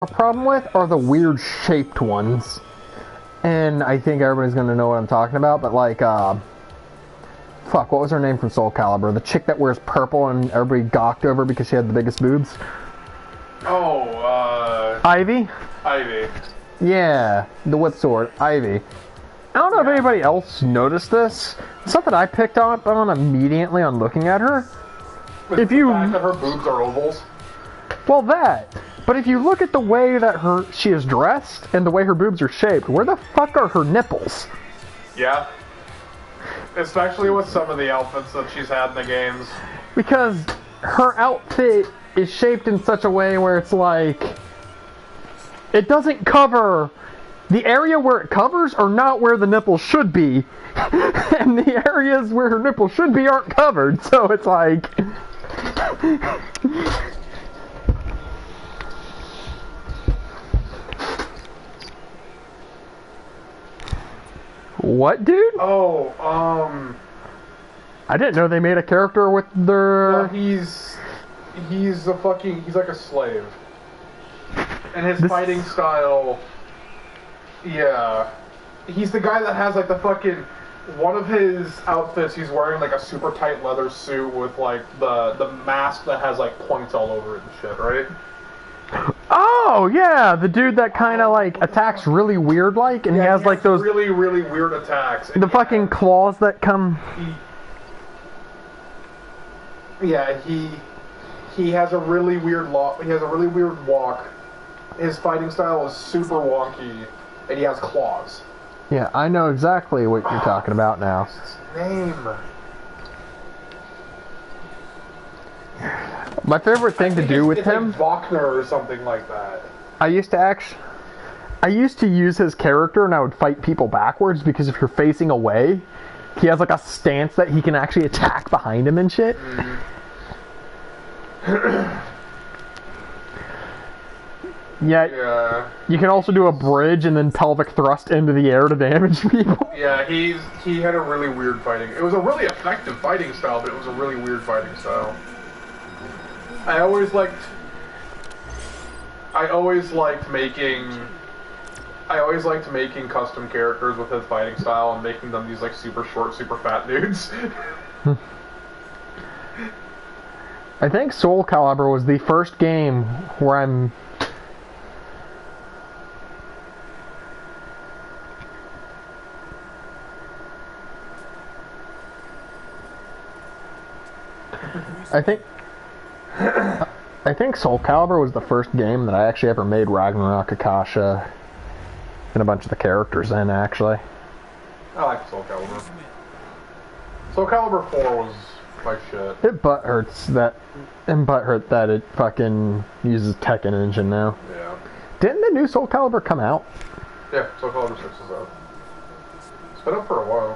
a problem with are the weird shaped ones. And I think everybody's gonna know what I'm talking about, but like, fuck, what was her name from Soul Calibur? The chick that wears purple and everybody gawked over because she had the biggest boobs? Oh, Ivy? Ivy. Yeah, the whip sword, Ivy. I don't know if anybody else noticed this. It's something I picked up on immediately on looking at her. If you... The fact that her boobs are ovals? Well, that. But if you look at the way that she is dressed and the way her boobs are shaped, where the fuck are her nipples? Yeah. Especially with some of the outfits that she's had in the games. Because her outfit is shaped in such a way where it's like... It doesn't cover... The area where it covers are not where the nipples should be. And the areas where her nipples should be aren't covered. So it's like... What, dude? Oh, I didn't know they made a character with their... Well, he's like a slave. And his fighting style... Yeah. He's the guy that has, like, the fucking... One of his outfits, he's wearing, like, a super tight leather suit with, like, the mask that has, like, points all over it and shit, right? Oh, yeah! The dude that kind of, like, attacks really weird-like, and he has, like, those... really, really weird attacks. The fucking claws that come... He has a really weird walk. His fighting style is super wonky, and he has claws. Yeah, I know exactly what you're talking about now. What's his name? My favorite thing to do with him... It's like Wagner or something like that. I used to use his character and I would fight people backwards because if you're facing away, he has like a stance that he can actually attack behind him and shit. Yeah. You can also do a bridge and then pelvic thrust into the air to damage people. Yeah, he had a really weird fighting. It was a really effective fighting style, but it was a really weird fighting style. I always liked making custom characters with his fighting style and making them these like super short, super fat dudes. I think Soul Calibur was the first game where I'm... I think Soul Calibur was the first game that I actually ever made Ragnarok, Akasha, and a bunch of the characters in, actually. I like Soul Calibur. Soul Calibur 4 was my shit. It butthurt that it fucking uses Tekken engine now. Yeah. Didn't the new Soul Calibur come out? Yeah, Soul Calibur 6 is out. It's been up for a while.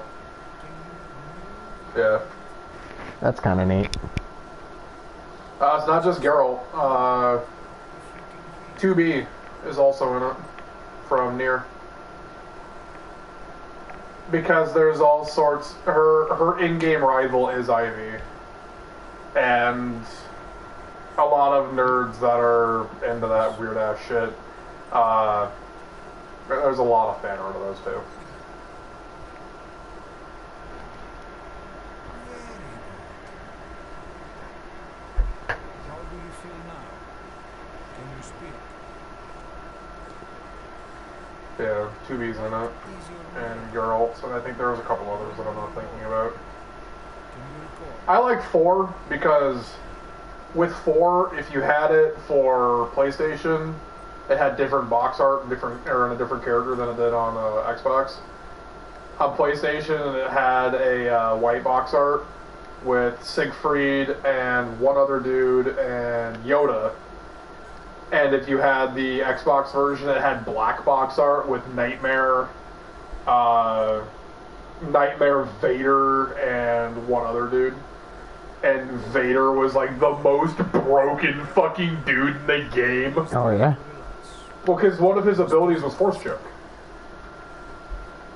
Yeah. That's kind of neat. It's not just Geralt. 2B is also in it from Nier. Because there's all sorts... Her in-game rival is Ivy. And a lot of nerds that are into that weird-ass shit, there's a lot of fan art of those two. Yeah, 2B's in it, and Geralt, and I think there was a couple others that I'm not thinking about. I liked 4 because with 4, if you had it for PlayStation, it had different box art, in a different character than it did on Xbox. On PlayStation, it had a white box art with Siegfried and one other dude and Yoda. And if you had the Xbox version, it had black box art with Nightmare, Vader, and one other dude. And Vader was like the most broken fucking dude in the game. Oh yeah? Well, because one of his abilities was Force Choke.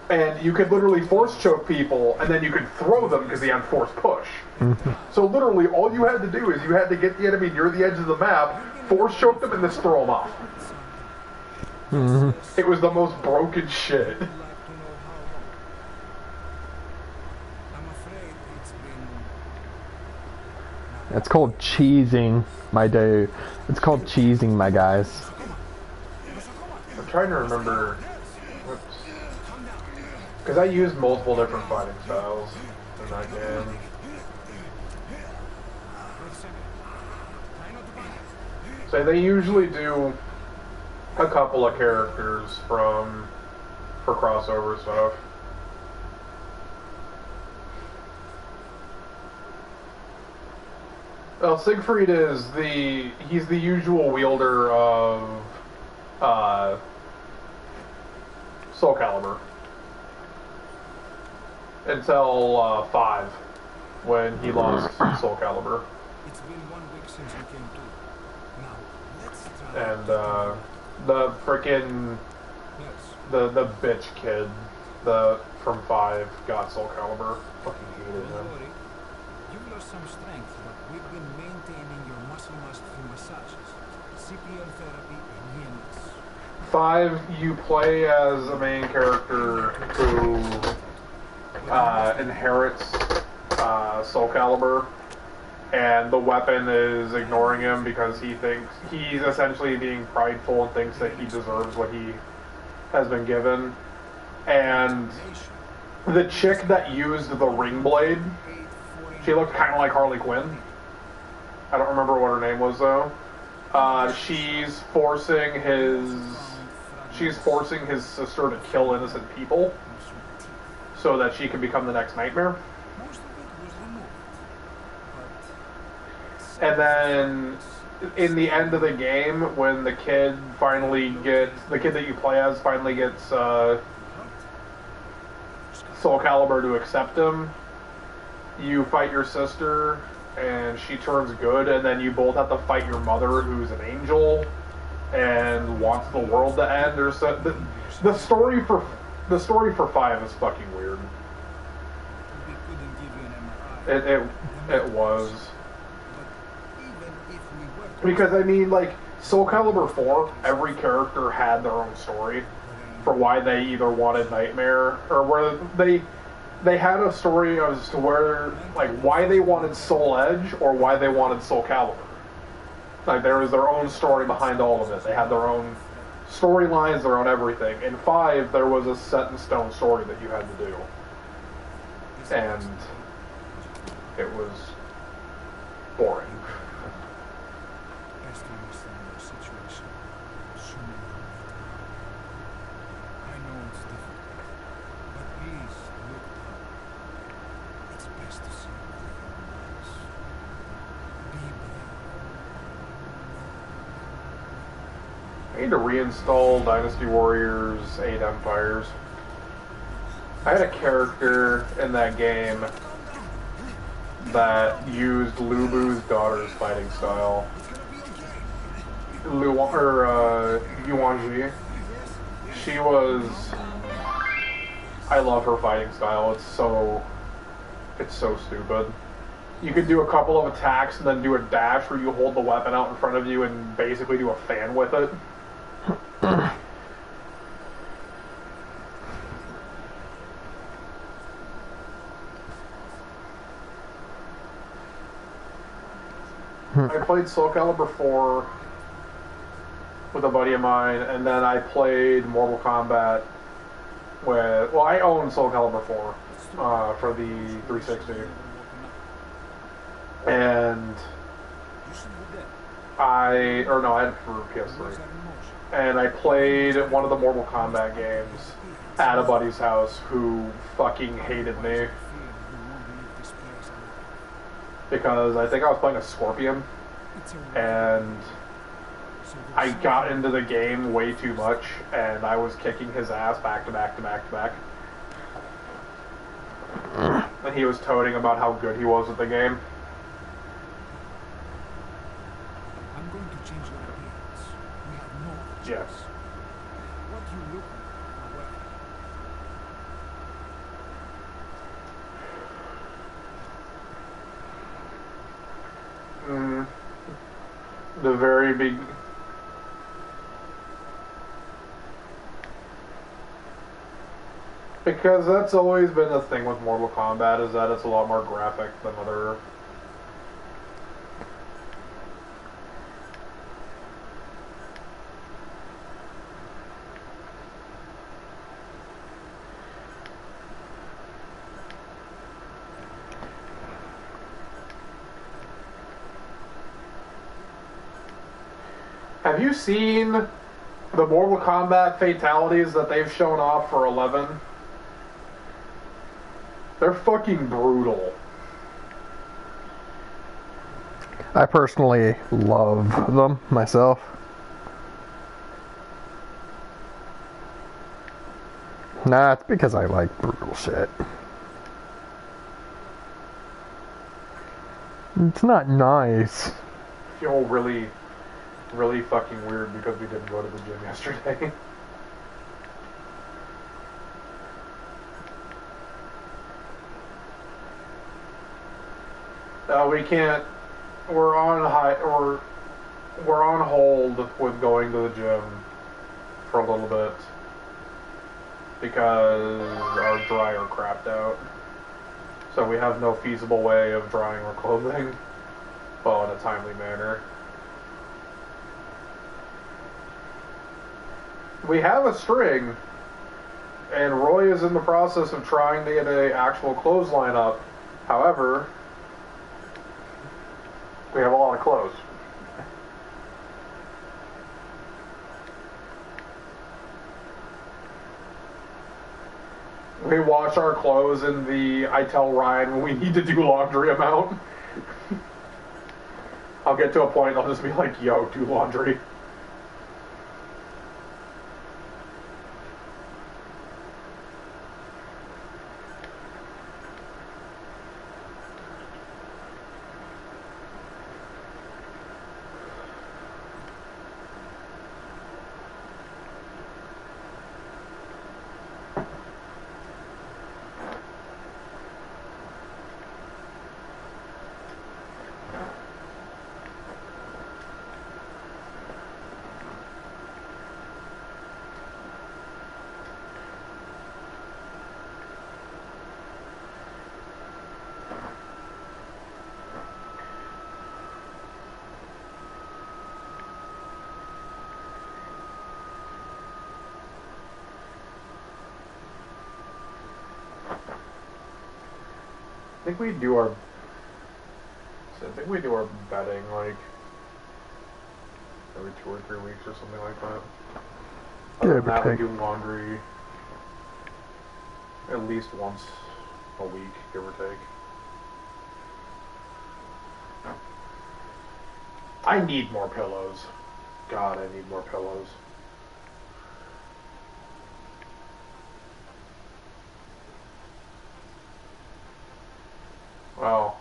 And you could literally Force Choke people, and then you could throw them because he had Force Push. So literally, all you had to do is you had to get the enemy near the edge of the map, Force Choke them, and then throw them off. It was the most broken shit. It's called cheesing, my dude. It's called cheesing, my guys. I'm trying to remember. Because I used multiple different fighting styles in that game. So they usually do a couple of characters for crossover stuff. Well, Siegfried is he's the usual wielder of Soul Calibur until 5, when he lost Soul Calibur. It's been 1 week since we came to. Now, let's try. And the frickin' the bitch kid from 5 got Soul Calibur. Fucking hated him. Don't worry. You've lost some strength, but we've been maintaining your muscle mass through massages, CPR therapy, and EMS. 5, you play as a main character who inherits Soul Calibur, and the weapon is ignoring him because he thinks he's essentially being prideful and thinks that he deserves what he has been given. And the chick that used the ring blade, she looked kind of like Harley Quinn. I don't remember what her name was though. She's forcing his sister to kill innocent people so that she can become the next Nightmare. And then in the end of the game, when the kid that you play as finally gets Soul Calibur to accept him, you fight your sister and she turns good, and then you both have to fight your mother, who's an angel and wants the world to end. Or so the story for 5 is fucking weird. It was. Because, I mean, like, Soul Calibur 4, every character had their own story for why they either wanted Nightmare, or where they had a story as to where, like, why they wanted Soul Edge or why they wanted Soul Calibur. Like, there was their own story behind all of it. They had their own storylines, their own everything. In 5, there was a set-in-stone story that you had to do. And it was boring. I need to reinstall Dynasty Warriors 8 Empires. I had a character in that game that used Lubu's daughter's fighting style. Yuanji. She was... I love her fighting style. It's so stupid. You could do a couple of attacks and then do a dash where you hold the weapon out in front of you and basically do a fan with it. I played Soul Calibur 4 with a buddy of mine, and then I played Mortal Kombat with... Well, I own Soul Calibur 4 for the 360. And I had it for PS3. And I played one of the Mortal Kombat games at a buddy's house who fucking hated me. Because I think I was playing a Scorpion, and I got into the game way too much, and I was kicking his ass back to back to back to back. And he was toting about how good he was at the game. I'm going to change your appearance. We have no choice. Yes. What you look The very big... Because that's always been the thing with Mortal Kombat, is that it's a lot more graphic than other... Have you seen the Mortal Kombat fatalities that they've shown off for 11? They're fucking brutal. I personally love them myself. Nah, it's because I like brutal shit. It's not nice. I feel really fucking weird because we didn't go to the gym yesterday. We can't. We're on hold with going to the gym for a little bit because our dryer crapped out. So we have no feasible way of drying our clothing, well, in a timely manner. We have a string, and Roy is in the process of trying to get an actual clothesline up. However, we have a lot of clothes. We wash our clothes in the I tell Ryan when we need to do laundry amount. I'll get to a point I'll just be like, yo, do laundry. I think we do our betting like every 2 or 3 weeks or something like that. Other than that, we do laundry at least once a week, give or take. I need more pillows. God, I need more pillows. Well,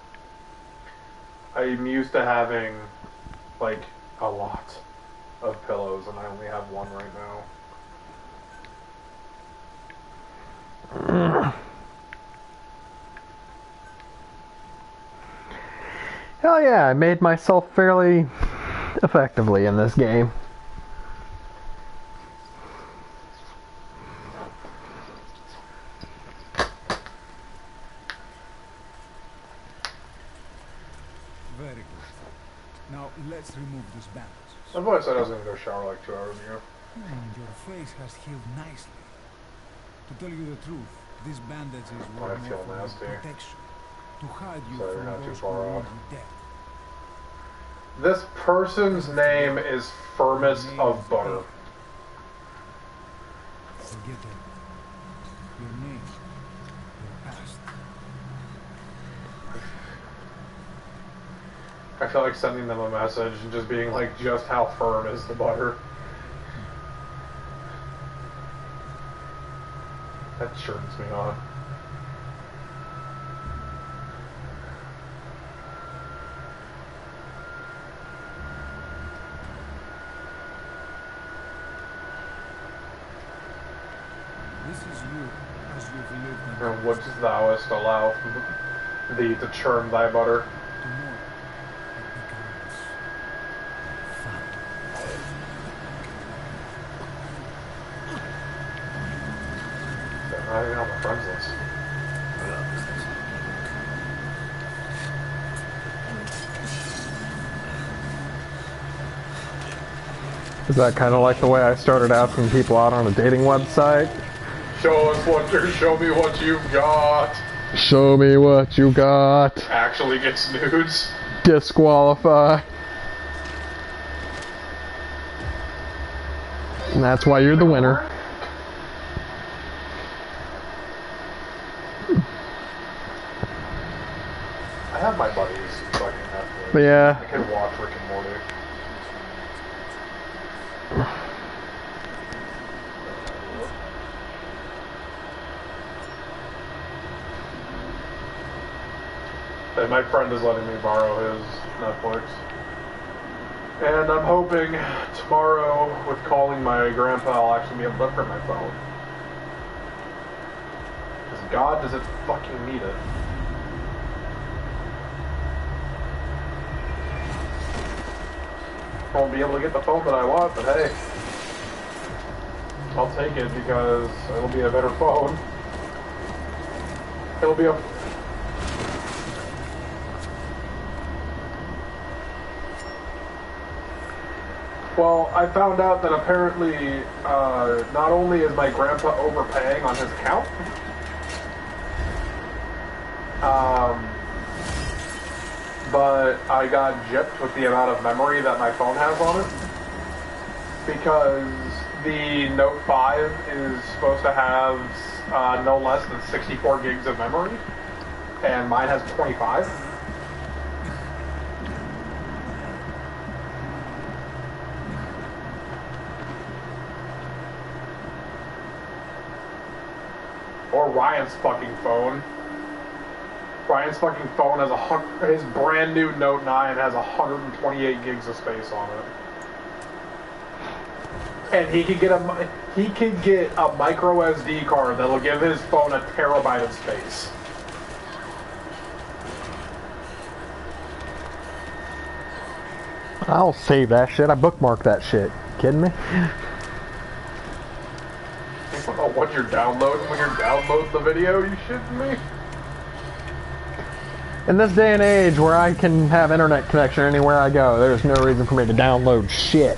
I'm used to having, like, a lot of pillows, and I only have one right now. Hell yeah, I made myself fairly effectively in this game. Very good. Now let's remove these bandages. I thought I said I was going to go shower like 2 hours ago. Your face has healed nicely. To tell you the truth, these bandages were I made feel for nasty. your protection. To hide you So you're from not too those who far will off. want you dead. This person's name is Firmest of Butter. Forget them. Your name, your past. I feel like sending them a message and just being like, just how firm is the butter? That turns me on. This is you, as you've lived in And wouldst thouest allow thee to churn thy butter? tomorrow. It becomes fun. Not even on my friends list. Is that kind of like the way I started asking people out on a dating website? Show me what you've got. Show me what you got. Actually gets nudes. Disqualify. And that's why you're the winner. I have my buddies fucking Netflix. Yeah. I could watch Rick and Morty. And my friend is letting me borrow his Netflix. And I'm hoping tomorrow, with calling my grandpa, I'll actually be able to upgrade my phone. Because God does it fucking need it. I won't be able to get the phone that I want, but hey. I'll take it because it'll be a better phone. It'll be a... Well, I found out that apparently, not only is my grandpa overpaying on his account, but I got gypped with the amount of memory that my phone has on it, because the Note 5 is supposed to have no less than 64 gigs of memory, and mine has 25. Or Ryan's fucking phone. Ryan's fucking phone has his brand new Note 9 has 128 gigs of space on it. And he could get a micro SD card that'll give his phone a terabyte of space. I'll save that shit. I bookmarked that shit. Kidding me? I don't know what you're downloading when you're downloading the video, you shitting me? In this day and age where I can have internet connection anywhere I go, there's no reason for me to download shit.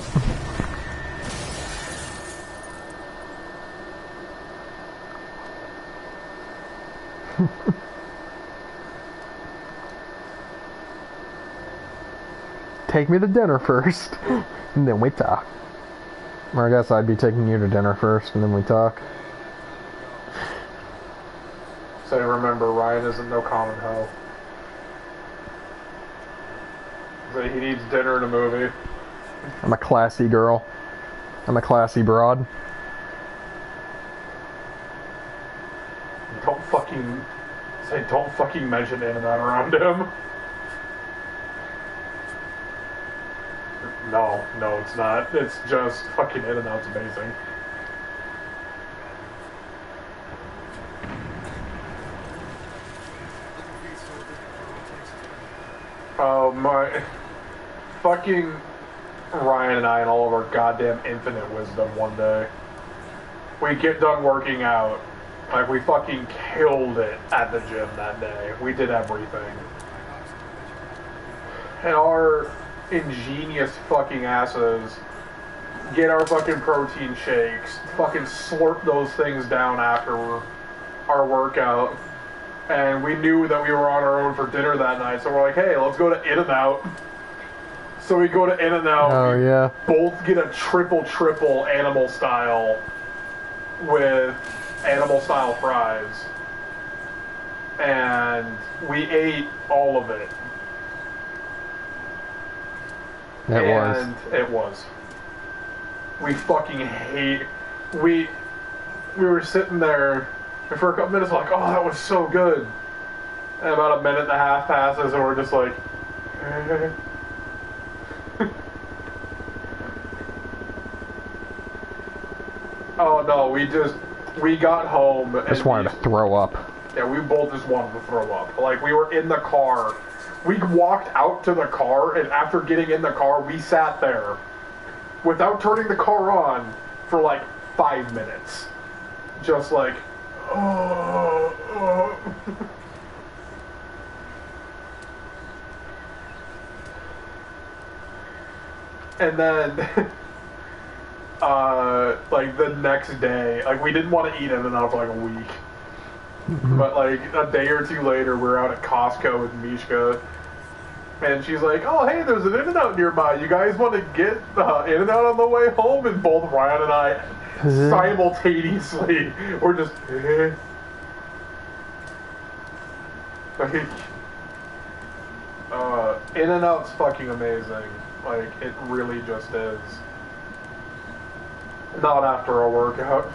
Take me to dinner first, and then we talk. Or I guess I'd be taking you to dinner first, and then we talk. So remember, Ryan isn't no common hoe. So he needs dinner and a movie. I'm a classy girl. I'm a classy broad. Don't fucking mention In-N-Out around him. No, it's not. It's just fucking In-N-Out's amazing. Oh my... Fucking Ryan and I and all of our goddamn infinite wisdom one day. We get done working out. Like, we fucking killed it at the gym that day. We did everything. And our ingenious fucking asses get our fucking protein shakes, fucking slurp those things down after our workout. And we knew that we were on our own for dinner that night, so we're like, hey, let's go to In-N-Out. So we go to In-N-Out. Oh, yeah. Both get a triple animal style with animal style fries. And we ate all of it. It was. We fucking hate... We were sitting there, and for a couple minutes, like, oh, that was so good. And about a minute and a half passes, and we're just like... Oh, no, we got home... I just wanted to throw up. Yeah, we both just wanted to throw up. Like, we were in the car. We walked out to the car, and after getting in the car, we sat there without turning the car on for like 5 minutes. Just like, Oh. And then, like the next day, like we didn't want to eat In-N-Out for like a week. But like a day or two later, we're out at Costco with Mishka, and she's like, "Oh, hey, there's an In-N-Out nearby. You guys want to get In-N-Out on the way home?" And both Ryan and I simultaneously were just, like, In-N-Out's fucking amazing. Like, it really just is. Not after a workout.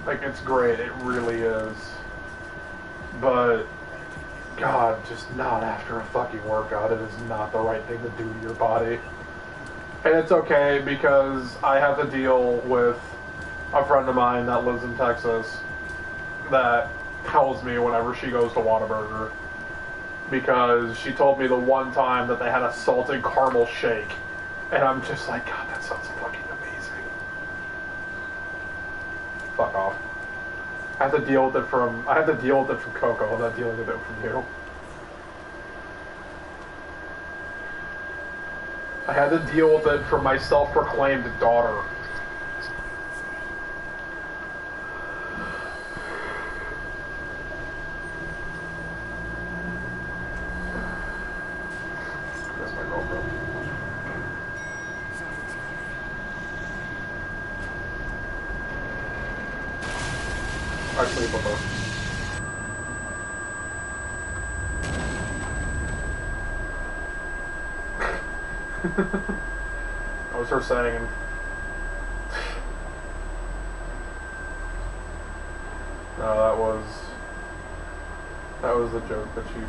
Like, it's great, it really is. But, God, just not after a fucking workout. It is not the right thing to do to your body. And it's okay, because I have to deal with a friend of mine that lives in Texas that tells me whenever she goes to Whataburger, because she told me the one time that they had a salted caramel shake, and I'm just like, God, that sounds fucking amazing. Fuck off. I have to deal with it from Coco. I'm not dealing with it from you. I had to deal with it from my self-proclaimed daughter. That's my girlfriend. I sleep with her. That was her saying. No, that was the joke that she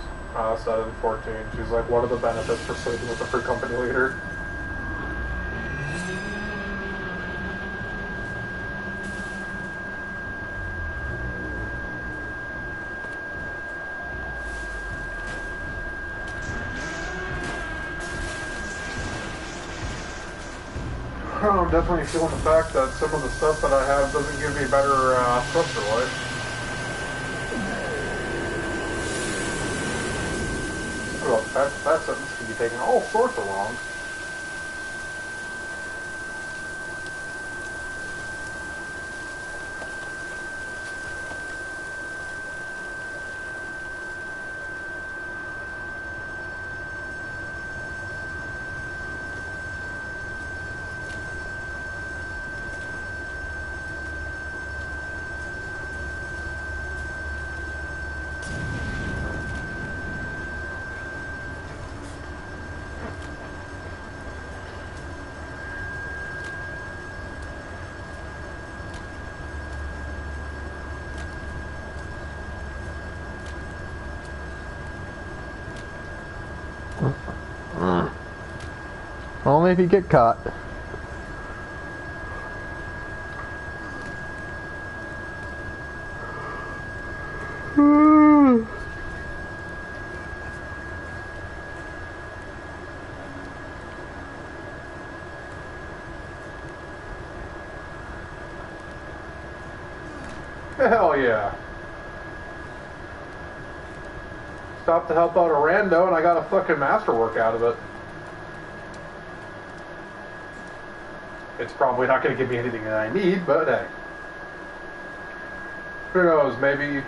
said in 14. She's like, "What are the benefits for sleeping with a free company leader?" I'm definitely feeling the fact that some of the stuff that I have doesn't give me better structure life. Well, that sentence can be taken all sorts of wrong. Only if you get caught. Hell yeah. Stopped to help out a rando and I got a fucking masterwork out of it. It's probably not going to give me anything that I need, but hey. Who knows, maybe...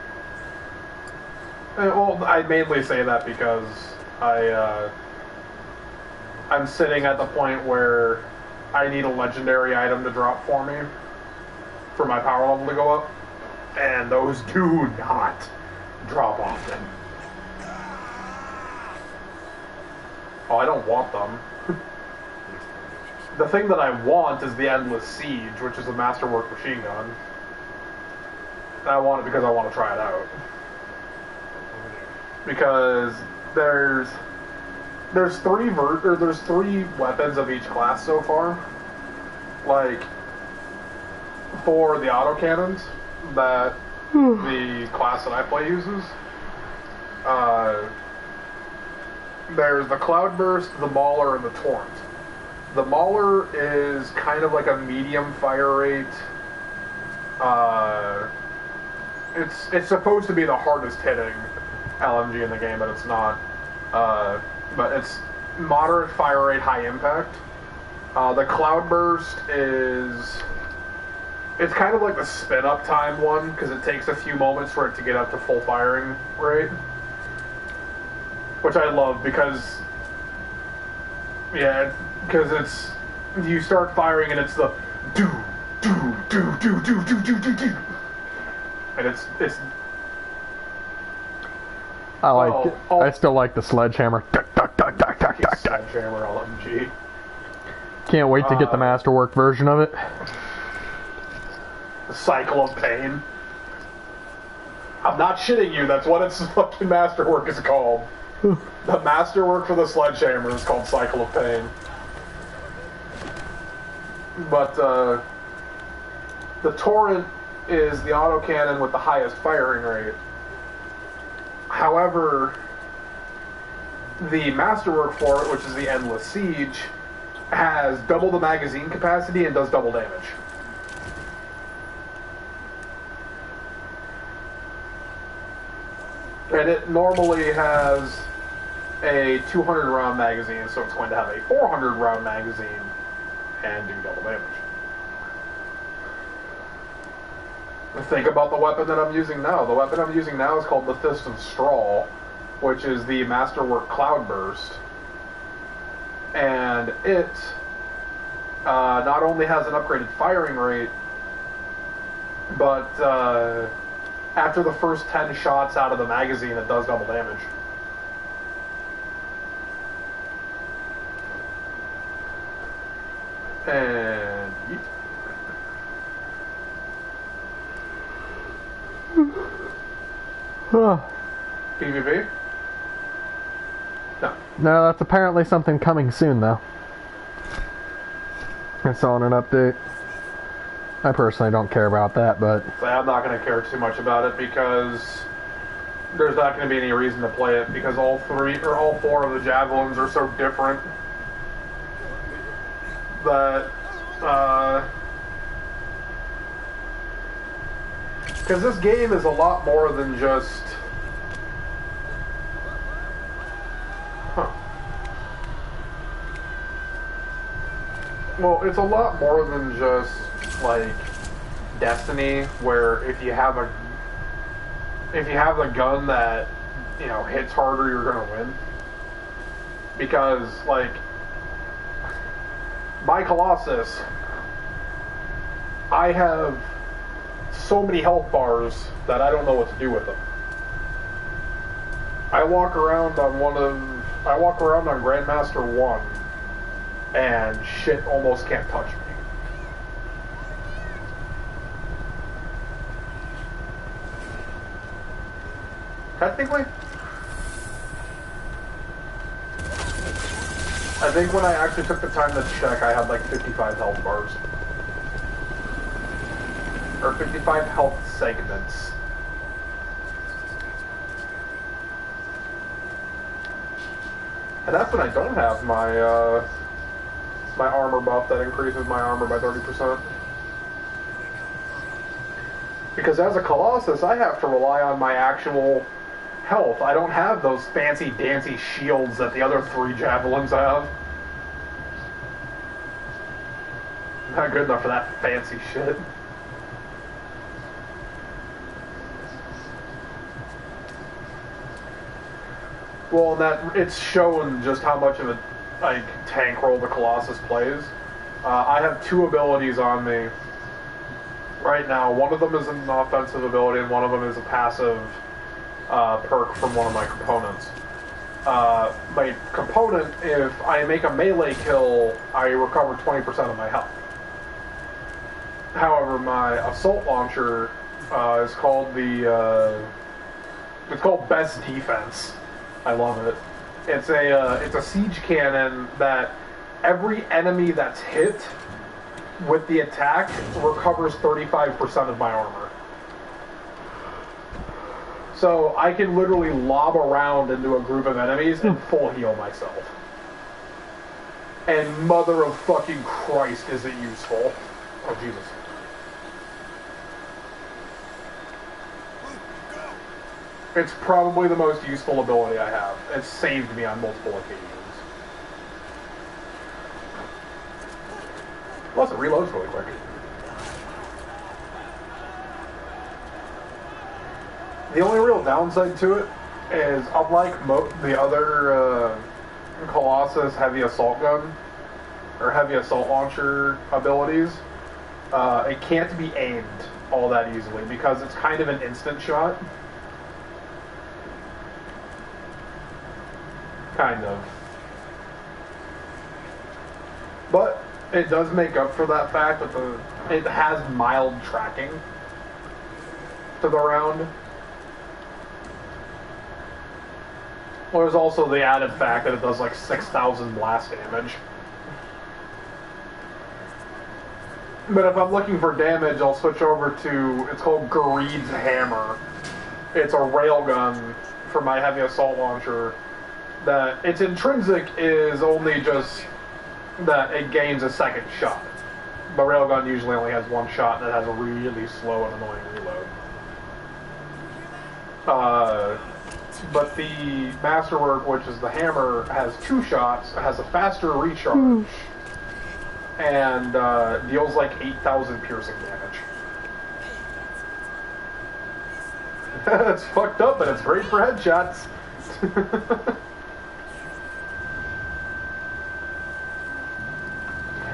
Well, I mainly say that because I'm sitting at the point where I need a legendary item to drop for me for my power level to go up, and those do not drop often. Oh, I don't want them. The thing that I want is the Endless Siege, which is a masterwork machine gun. And I want it because I want to try it out. Because there's three weapons of each class so far. Like, for the autocannons that the class that I play uses, there's the Cloudburst, the Mauler, and the Torrent. The Mauler is kind of like a medium fire rate It's supposed to be the hardest hitting LMG in the game, but it's not. But it's moderate fire rate, high impact. The Cloudburst is... It's kind of like the spin-up time one, because it takes a few moments for it to get up to full firing rate. Which I love, because... Yeah, because it's... You start firing and it's the... Do, do, do, do, do, do, do, do, do. And it's... I still like the Sledgehammer. Duck, duck, duck, duck, duck, duck, duck. Sledgehammer LMG. Can't wait to get the Masterwork version of it. The Cycle of Pain. I'm not shitting you, that's what its fucking Masterwork is called. The Masterwork for the Sledgehammer is called Cycle of Pain. But, the Torrent is the autocannon with the highest firing rate. However, the Masterwork for it, which is the Endless Siege, has double the magazine capacity and does double damage. And it normally has a 200 round magazine, so it's going to have a 400 round magazine and do double damage. Think about the weapon that I'm using now. The weapon I'm using now is called the Fist of Straw, which is the Masterwork Cloudburst. And it not only has an upgraded firing rate, but after the first 10 shots out of the magazine, it does double damage. And... PvP? No. No, that's apparently something coming soon, though. I saw in an update. I personally don't care about that, but... So I'm not going to care too much about it because there's not going to be any reason to play it because all four of the Javelins are so different that, because this game is a lot more than just... Well, it's a lot more than just, like, Destiny, where if you have a gun that, you know, hits harder, you're gonna win. Because, like, my Colossus, I have so many health bars that I don't know what to do with them. I walk around on Grandmaster 1, and shit almost can't touch me. Technically, I think when I actually took the time to check, I had like 55 health bars. Or 55 health segments. And that's when I don't have my, my armor buff that increases my armor by 30%. Because as a Colossus, I have to rely on my actual health. I don't have those fancy dancy shields that the other 3 Javelins have. Not good enough for that fancy shit. Well, that it's shown just how much of a like tank role the Colossus plays. I have 2 abilities on me right now. One of them is an offensive ability, and one of them is a passive perk from one of my components. My component, if I make a melee kill, I recover 20% of my health. However, my assault launcher is called it's called Best Defense. I love it. It's a siege cannon that every enemy that's hit with the attack recovers 35% of my armor. So I can literally lob around into a group of enemies and full heal myself. And mother of fucking Christ, is it useful. Oh, Jesus. It's probably the most useful ability I have. It's saved me on multiple occasions. Plus, it reloads really quick. The only real downside to it is, unlike the other Colossus heavy assault gun or heavy assault launcher abilities, it can't be aimed all that easily because it's kind of an instant shot. Kind of. But it does make up for that fact that it has mild tracking to the round. Well, there's also the added fact that it does like 6,000 blast damage. But if I'm looking for damage, I'll switch over to, it's called Greed's Hammer. It's a railgun for my heavy assault launcher. That its intrinsic is only just that it gains a second shot. The railgun usually only has one shot and it has a really slow and annoying reload. But the Masterwork, which is the hammer, has 2 shots, it has a faster recharge, and deals like 8,000 piercing damage. It's fucked up, but it's great for headshots.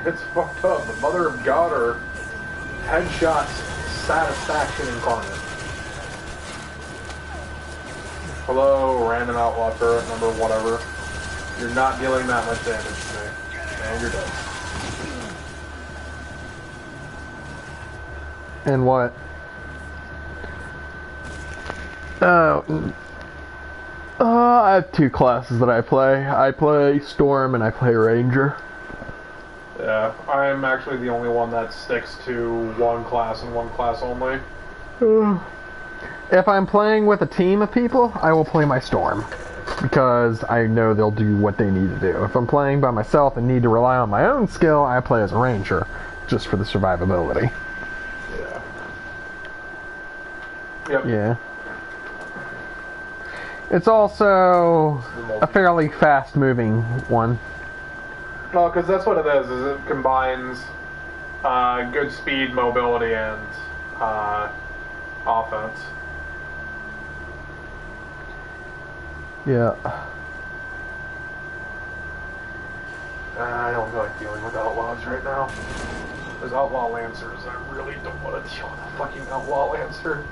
It's fucked up. The mother of God or headshots satisfaction incarnate. Hello, random outlaw turret number whatever. You're not dealing that much damage to me. And you're dead. And what? I have 2 classes that I play. I play Storm and I play Ranger. Yeah, I'm actually the only one that sticks to one class and one class only. If I'm playing with a team of people, I will play my Storm. Because I know they'll do what they need to do. If I'm playing by myself and need to rely on my own skill, I play as a Ranger. Just for the survivability. Yeah. Yep. Yeah. It's also a fairly fast-moving one. Well, because that's what it is it combines good speed, mobility, and offense. Yeah. I don't feel like dealing with outlaws right now. There's outlaw lancers. I really don't want to deal with a fucking outlaw lancer.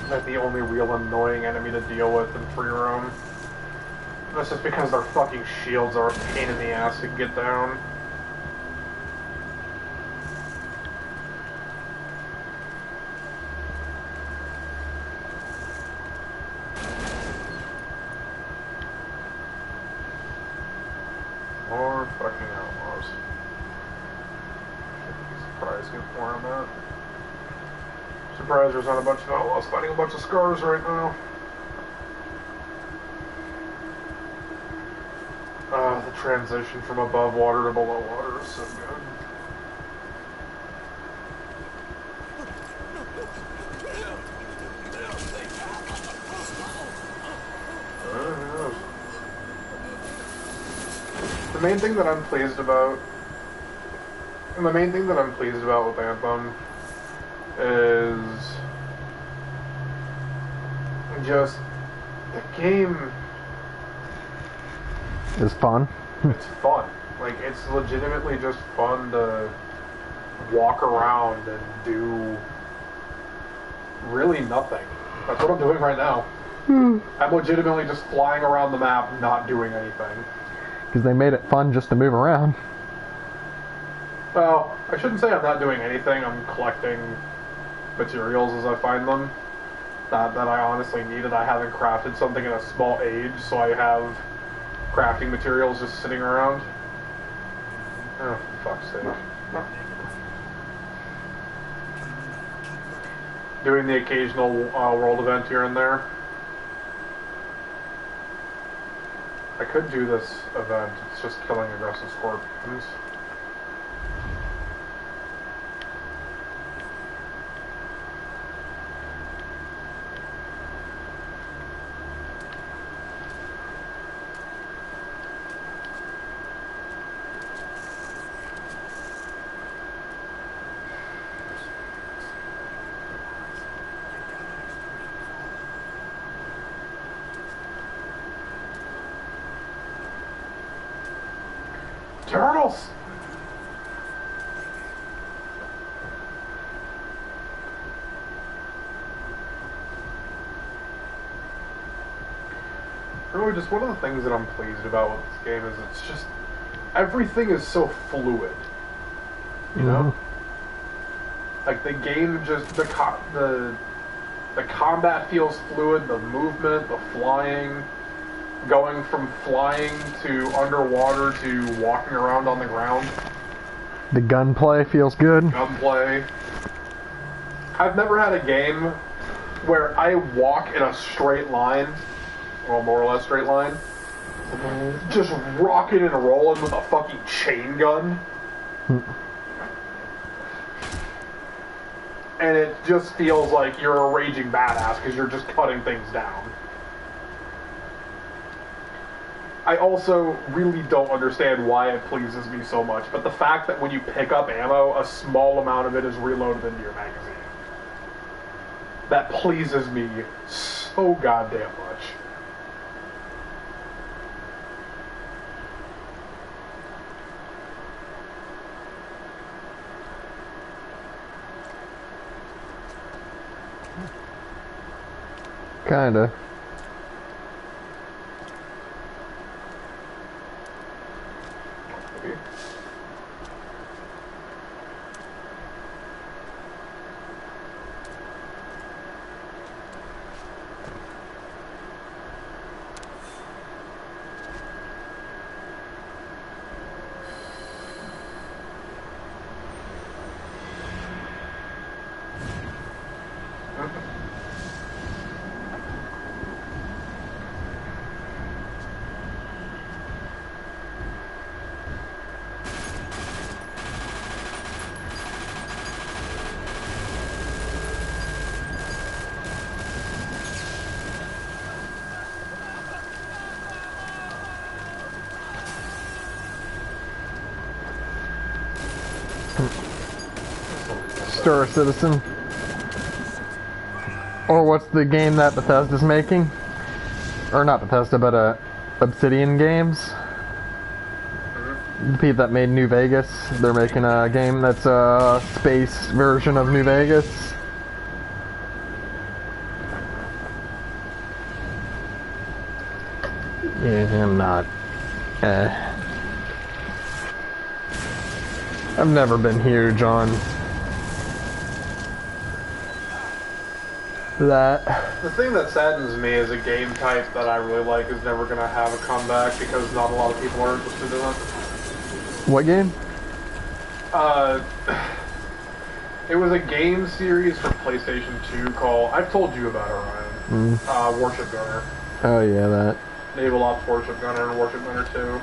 Like the only real annoying enemy to deal with in free roam. That's just because their fucking shields are a pain in the ass to get down. More fucking outlaws. Shouldn't be surprised get more on that. Surprised there's not a bunch of outlaws fighting a bunch of scars right now. The transition from above water to below water is so good. Who knows? The main thing that I'm pleased about with Anthem is just the game Is fun. it's fun. Like, it's legitimately just fun to walk around and do really nothing. That's what I'm doing right now. I'm legitimately just flying around the map, not doing anything. Because they made it fun just to move around. Well, I shouldn't say I'm not doing anything. I'm collecting materials as I find them. That I honestly needed. I haven't crafted something in a small age, so I have crafting materials just sitting around. Oh, for fuck's sake. Doing the occasional world event here and there. I could do this event, it's just killing aggressive scorpions. Turtles! Really, just one of the things that I'm pleased about with this game is it's just everything is so fluid. You know? Like the game just the combat feels fluid, the movement, the flying, going from flying to underwater to walking around on the ground. The gunplay feels good. Gunplay. I've never had a game where I walk in a straight line, well, more or less straight line, just rocking and rolling with a fucking chain gun. And it just feels like you're a raging badass because you're just cutting things down. I also really don't understand why it pleases me so much, but the fact that when you pick up ammo, a small amount of it is reloaded into your magazine. That pleases me so goddamn much. Kinda. Star Citizen. Or what's the game that Bethesda's making? Or not Bethesda, but Obsidian Games. The people that made New Vegas. They're making a game that's a space version of New Vegas. Yeah, I'm not. I've never been huge on that. The thing that saddens me is a game type that I really like is never going to have a comeback because not a lot of people are interested in it. What game? It was a game series for PlayStation 2 called, I've told you about it, Ryan. Warship Gunner. Oh yeah, that. Naval Ops Warship Gunner and Warship Gunner 2.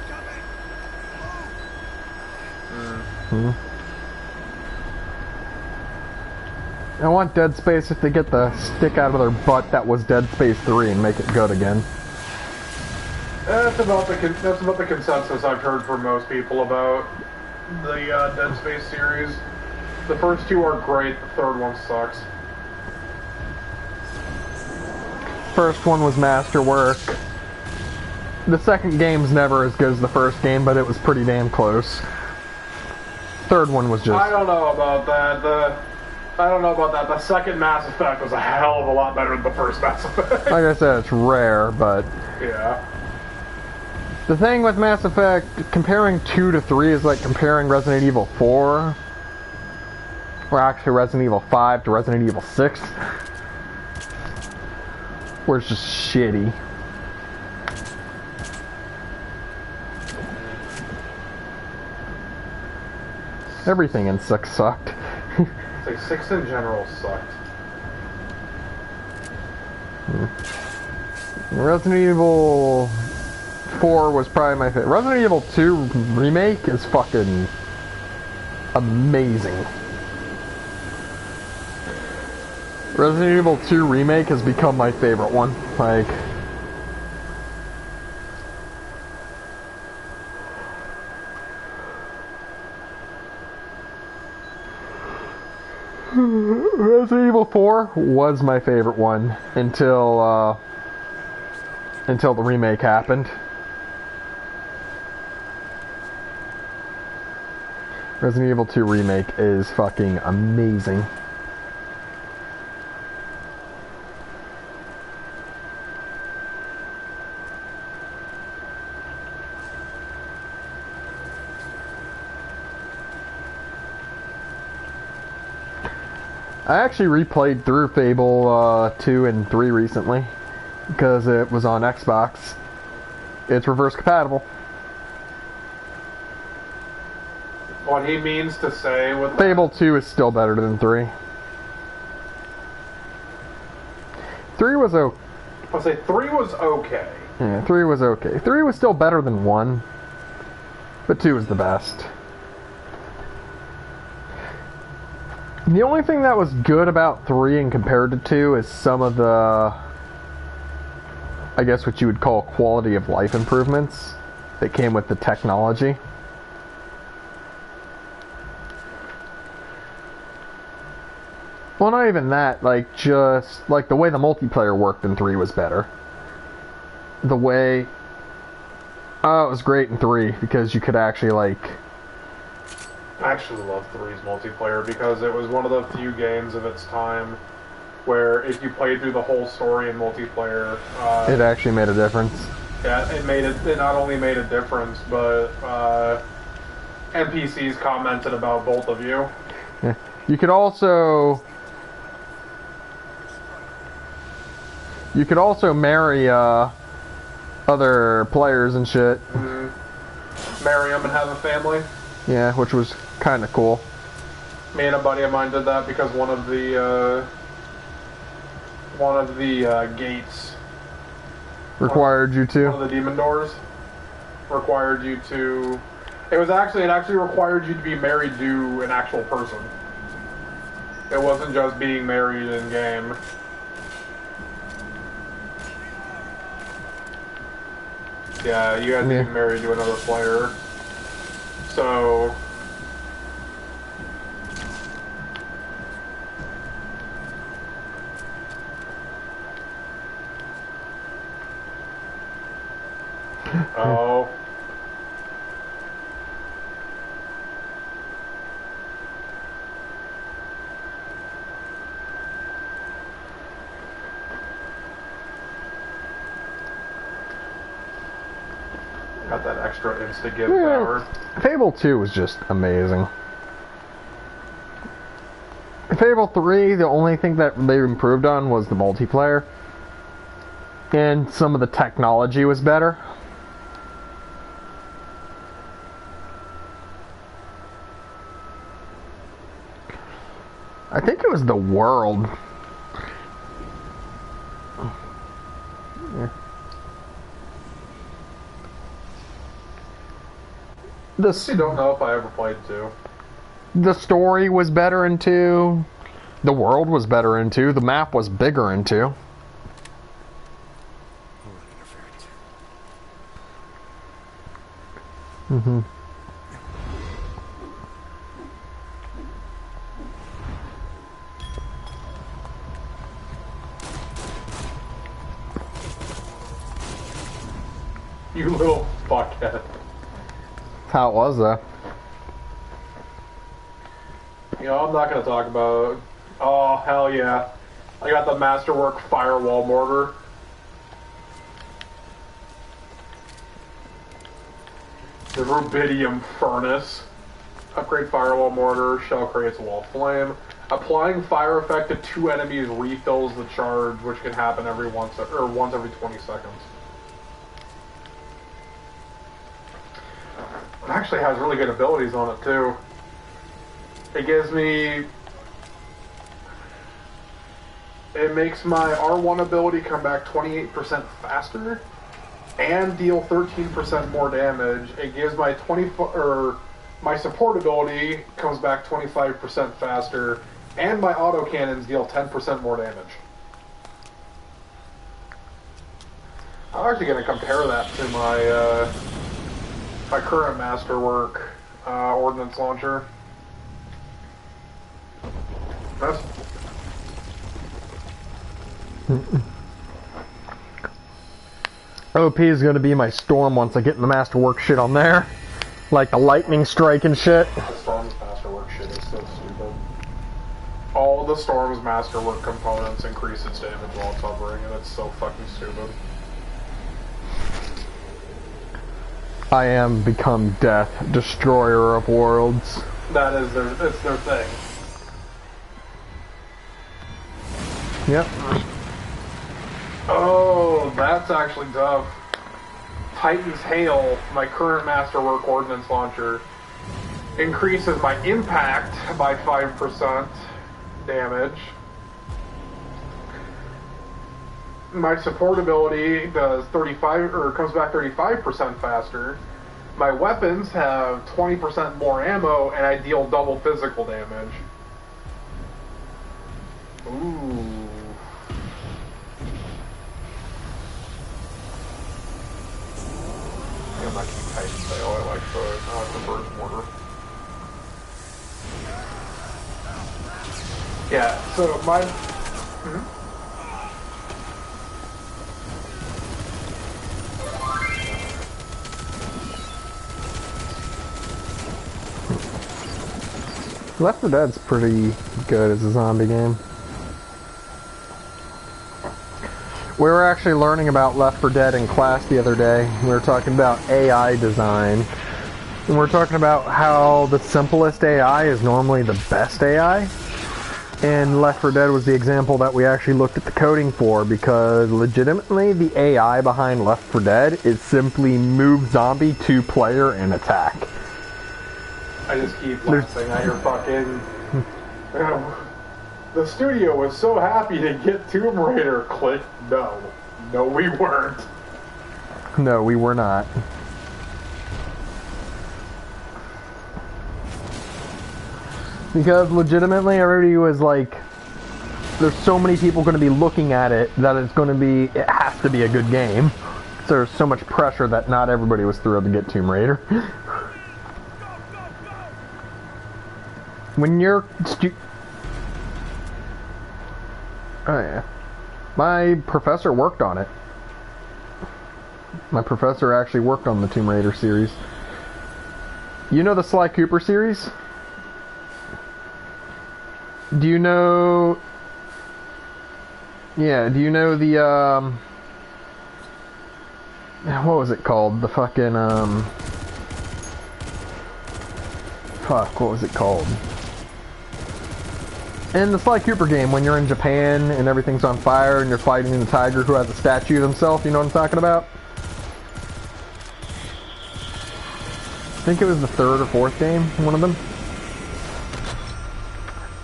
I want Dead Space if they get the stick out of their butt that was Dead Space 3 and make it good again. That's about the consensus I've heard from most people about the Dead Space series. The first two are great, the third one sucks. First one was masterwork. The second game's never as good as the first game, but it was pretty damn close. Third one was just... I don't know about that. The second Mass Effect was a hell of a lot better than the first Mass Effect. Like I said, it's rare, but... Yeah. The thing with Mass Effect, comparing 2 to 3 is like comparing Resident Evil 4, or actually Resident Evil 5 to Resident Evil 6, where it's just shitty. Everything in 6 sucked. Like 6 in general sucked. Resident Evil 4 was probably my favorite. Resident Evil 2 Remake is fucking amazing. Resident Evil 2 Remake has become my favorite one. Like... Resident Evil 4 was my favorite one until the remake happened. Resident Evil 2 Remake is fucking amazing. I actually replayed through Fable 2 and 3 recently because it was on Xbox. It's reverse compatible. What he means to say with Fable 2 is still better than 3. 3 was okay. I'll say 3 was okay. Yeah, 3 was okay. 3 was still better than 1, but 2 was the best. The only thing that was good about 3 and compared to 2 is some of the, I guess what you would call quality of life improvements that came with the technology. Well, not even that, like, just, like, the way the multiplayer worked in 3 was better. The way, oh, it was great in 3, because you could actually, like... I actually love 3's multiplayer, because it was one of the few games of its time where if you played through the whole story in multiplayer... it actually made a difference. Yeah, it not only made a difference, but NPCs commented about both of you. Yeah. You could also marry other players and shit. Mm-hmm. Marry them and have a family. Yeah, which was kind of cool. Me and a buddy of mine did that because one of the gates required you to. One of the demon doors required you to. It actually required you to be married to an actual person. It wasn't just being married in game. Yeah, you had to be married to another player. So... Oh... Got that extra insta-give power. Fable 2 was just amazing. Fable 3, the only thing that they improved on was the multiplayer. And some of the technology was better. I think it was the world. Yeah. I don't know if I ever played 2. The story was better in 2. The world was better in 2. The map was bigger in 2. Mm-hmm. You little fuckhead. How it was, though. You know, I'm not going to talk about... Oh, hell yeah. I got the Masterwork Firewall Mortar. The Rubidium Furnace. Upgrade Firewall Mortar. Shell creates a wall of flame. Applying fire effect to 2 enemies refills the charge, which can happen once every 20 seconds. It actually has really good abilities on it, too. It gives me... It makes my R1 ability come back 28% faster and deal 13% more damage. It gives my my support ability comes back 25% faster, and my autocannons deal 10% more damage. I'm actually going to compare that to my current Masterwork ordnance launcher. That's... OP is going to be my Storm once I get the Masterwork shit on there. Like the lightning strike and shit. The Storm's of the Storm's Masterwork components increase its damage while it's hovering, and it's so fucking stupid. I am become death, destroyer of worlds. That is it's their thing. Yep. Oh, that's actually tough. Titan's Hail, my current Masterwork Ordnance Launcher, increases my impact by 5% damage. My support ability does 35 or comes back 35% faster. My weapons have 20% more ammo, and I deal double physical damage. Ooh. I'm not keep Titan's Hail. I like the Burst Mortar. Yeah, so my... Left 4 Dead's pretty good as a zombie game. We were actually learning about Left 4 Dead in class the other day. We were talking about AI design. And we're talking about how the simplest AI is normally the best AI. And Left 4 Dead was the example that we actually looked at the coding for, because legitimately the AI behind Left 4 Dead is simply move zombie to player and attack. I just keep laughing at your fucking... the studio was so happy to get Tomb Raider. Click. No. No, we weren't. No, we were not. Because legitimately everybody was like, there's so many people going to be looking at it that it has to be a good game. So there's so much pressure that not everybody was thrilled to get Tomb Raider. When you're oh yeah. My professor worked on it. My professor actually worked on the Tomb Raider series. You know the Sly Cooper series? Do you know... Yeah, do you know the, what was it called? The fucking, fuck, what was it called? In the Sly Cooper game, when you're in Japan and everything's on fire and you're fighting the tiger who has a statue of himself, you know what I'm talking about? I think it was the 3rd or 4th game, one of them.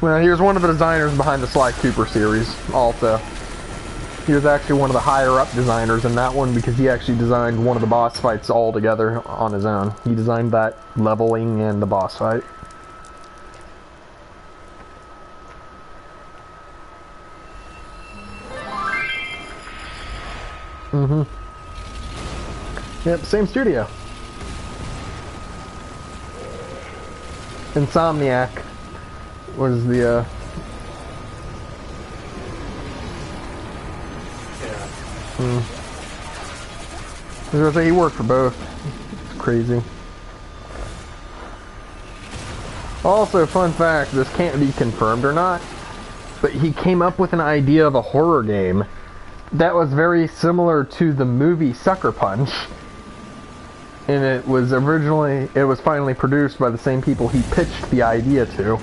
Well, he was one of the designers behind the Sly Cooper series, also. He was actually one of the higher-up designers in that one, because he actually designed one of the boss fights all together on his own. He designed that leveling and the boss fight. Mm-hmm. Yep, same studio. Insomniac was the, Yeah. I was gonna say he worked for both. It's crazy. Also, fun fact, this can't be confirmed or not, but he came up with an idea of a horror game that was very similar to the movie Sucker Punch. And it was finally produced by the same people he pitched the idea to.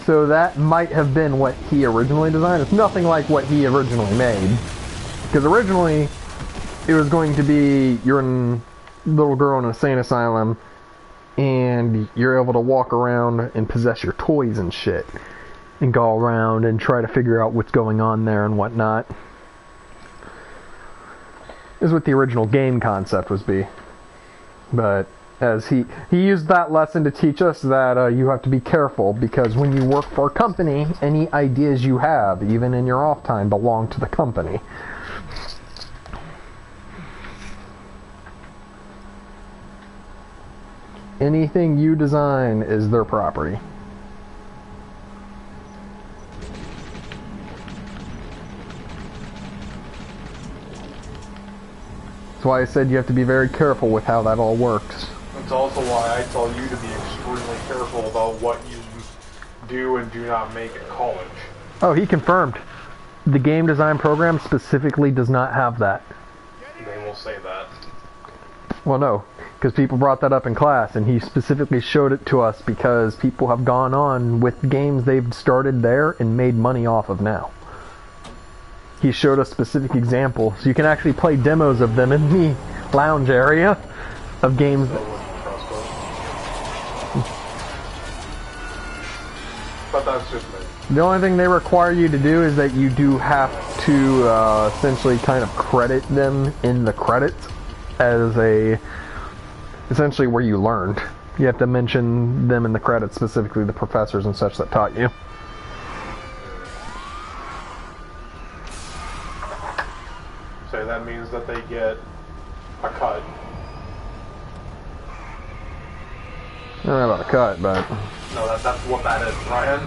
So that might have been what he originally designed. It's nothing like what he originally made. Because originally, it was going to be, you're a little girl in an insane asylum, and you're able to walk around and possess your toys and shit. And go around and try to figure out what's going on there and whatnot. Is what the original game concept was be. But as he used that lesson to teach us that you have to be careful, because when you work for a company, any ideas you have, even in your off time, belong to the company. Anything you design is their property. That's why I said you have to be very careful with how that all works. That's also why I tell you to be extremely careful about what you do and do not make at college. Oh, he confirmed. The game design program specifically does not have that. They will say that. Well, no, because people brought that up in class, and he specifically showed it to us because people have gone on with games they've started there and made money off of now. He showed us specific examples. You can actually play demos of them in the lounge area of games. But that's just me. The only thing they require you to do is that you do have to essentially kind of credit them in the credits as essentially where you learned. You have to mention them in the credits, specifically the professors and such that taught you. So that means that they get a cut. I don't know about a cut, but... No, that's what that is, Ryan.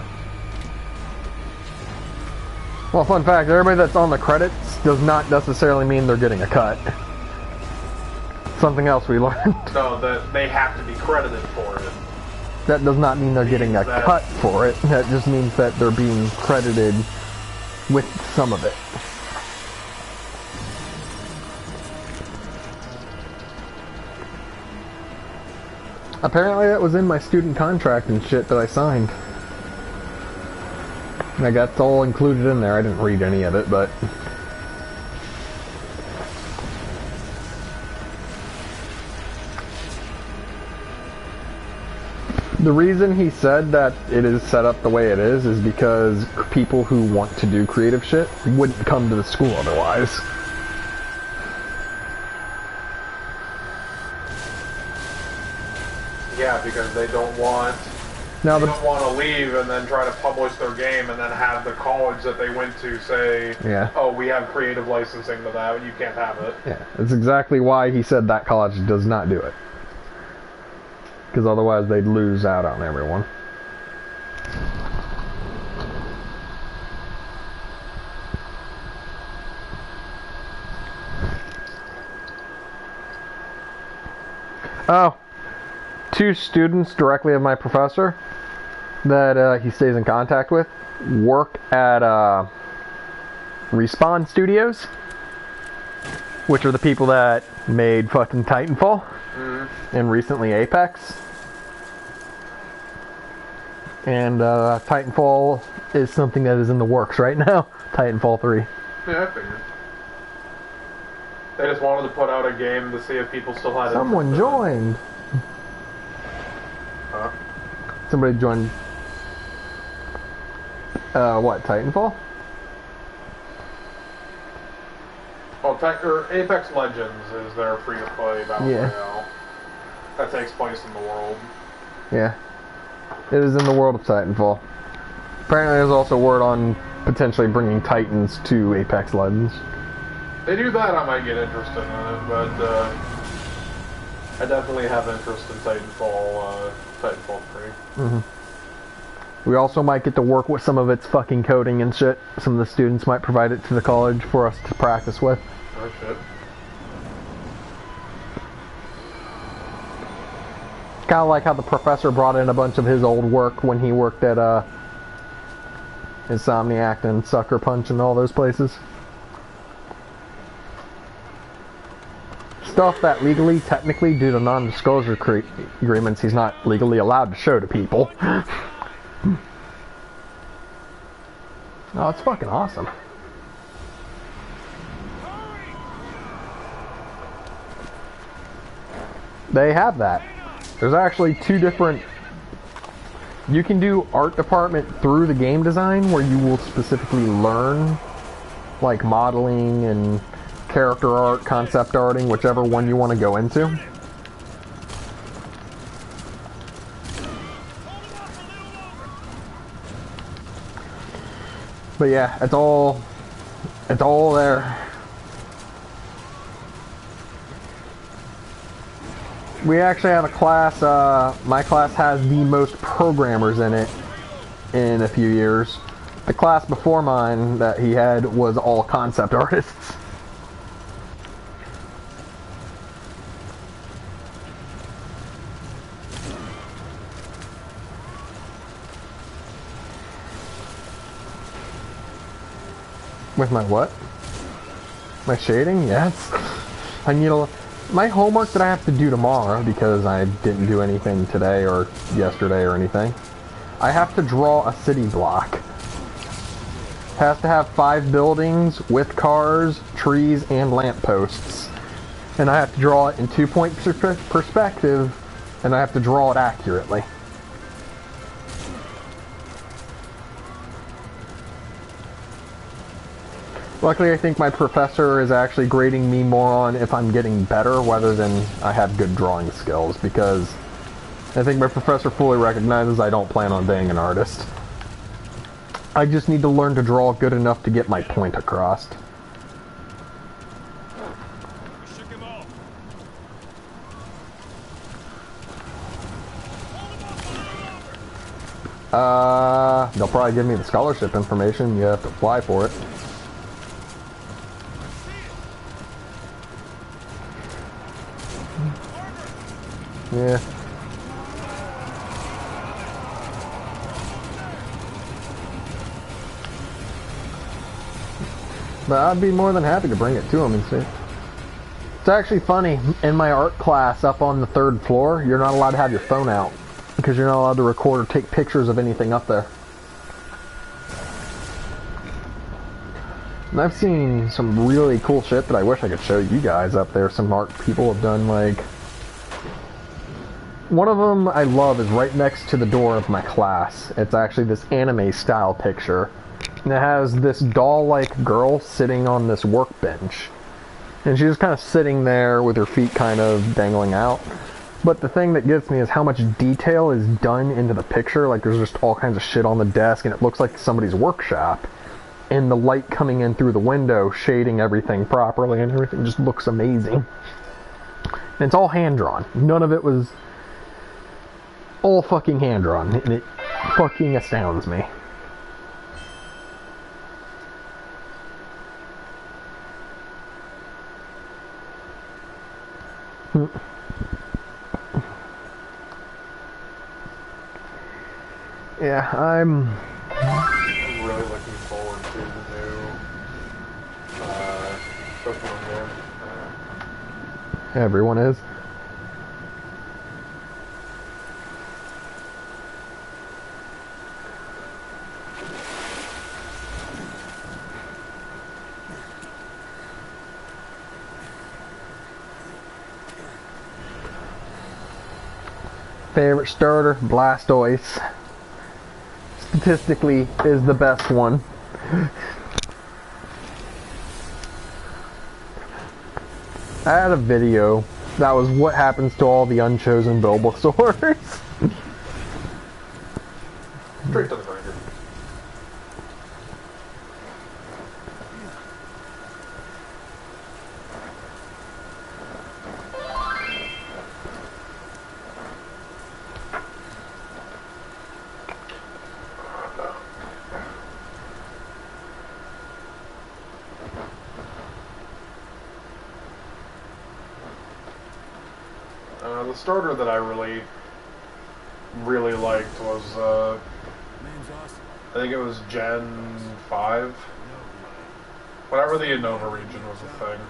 Well, fun fact, everybody that's on the credits does not necessarily mean they're getting a cut. Something else we learned. No, that they have to be credited for it. That does not mean they're getting a cut for it. That just means that they're being credited with some of it. Apparently that was in my student contract and shit that I signed. Like, that's all included in there. I didn't read any of it, but... The reason he said that it is set up the way it is because people who want to do creative shit wouldn't come to the school otherwise. Yeah, because they don't want... Now they don't want to leave and then try to publish their game and then have the college that they went to say, yeah. Oh, we have creative licensing to that, you can't have it. Yeah, that's exactly why he said that college does not do it. Because otherwise they'd lose out on everyone. Oh. 2 students directly of my professor that he stays in contact with work at Respawn Studios, which are the people that made fucking Titanfall and recently Apex. And Titanfall is something that is in the works right now. Titanfall 3. Yeah, I figured. They just wanted to put out a game to see if people still had it. Someone joined. Huh? Somebody joined. What? Titanfall? Well, Apex Legends is their free-to-play battle royale. That takes place in the world. Yeah. It is in the world of Titanfall. Apparently there's also word on potentially bringing Titans to Apex Legends. They do that, I might get interested in it, but I definitely have interest in Titanfall 3. Mm-hmm. We also might get to work with some of its fucking coding and shit. Some of the students might provide it to the college for us to practice with. Oh shit. Kind of like how the professor brought in a bunch of his old work when he worked at Insomniac and Sucker Punch and all those places. Stuff that legally, technically, due to non-disclosure agreements, he's not legally allowed to show to people. Oh, it's fucking awesome. They have that. There's actually 2 different... You can do art department through the game design, where you will specifically learn, like, modeling and character art, concept arting, whichever one you want to go into. But yeah, it's all there. We actually have a class, my class has the most programmers in it in a few years. The class before mine that he had was all concept artists. With my what? My shading? Yes. I need my homework that I have to do tomorrow, because I didn't do anything today or yesterday or anything. I have to draw a city block. Has to have 5 buildings with cars, trees, and lampposts. And I have to draw it in 2-point perspective, and I have to draw it accurately. Luckily, I think my professor is actually grading me more on if I'm getting better rather than I have good drawing skills, because I think my professor fully recognizes I don't plan on being an artist. I just need to learn to draw good enough to get my point across. They'll probably give me the scholarship information. You have to apply for it. Yeah. But I'd be more than happy to bring it to him and see. It's actually funny, in my art class up on the 3rd floor, you're not allowed to have your phone out, because you're not allowed to record or take pictures of anything up there. And I've seen some really cool shit that I wish I could show you guys up there. Some art people have done, like... One of them I love is right next to the door of my class. It's actually this anime style picture. And it has this doll-like girl sitting on this workbench. And she's just kind of sitting there with her feet kind of dangling out. But the thing that gets me is how much detail is done into the picture. Like, there's just all kinds of shit on the desk, and it looks like somebody's workshop. And the light coming in through the window, shading everything properly, and everything just looks amazing. And it's all hand-drawn. None of it was all fucking hand-drawn, and it fucking astounds me. Yeah, I'm really looking forward to the new Pokemon game. Everyone is. Favorite starter, Blastoise. Statistically is the best one. I had a video that was what happens to all the unchosen Bulbasaurs. Straight to the grinder. The starter that I really liked was, I think it was Gen 5. Whenever the Unova region was a thing.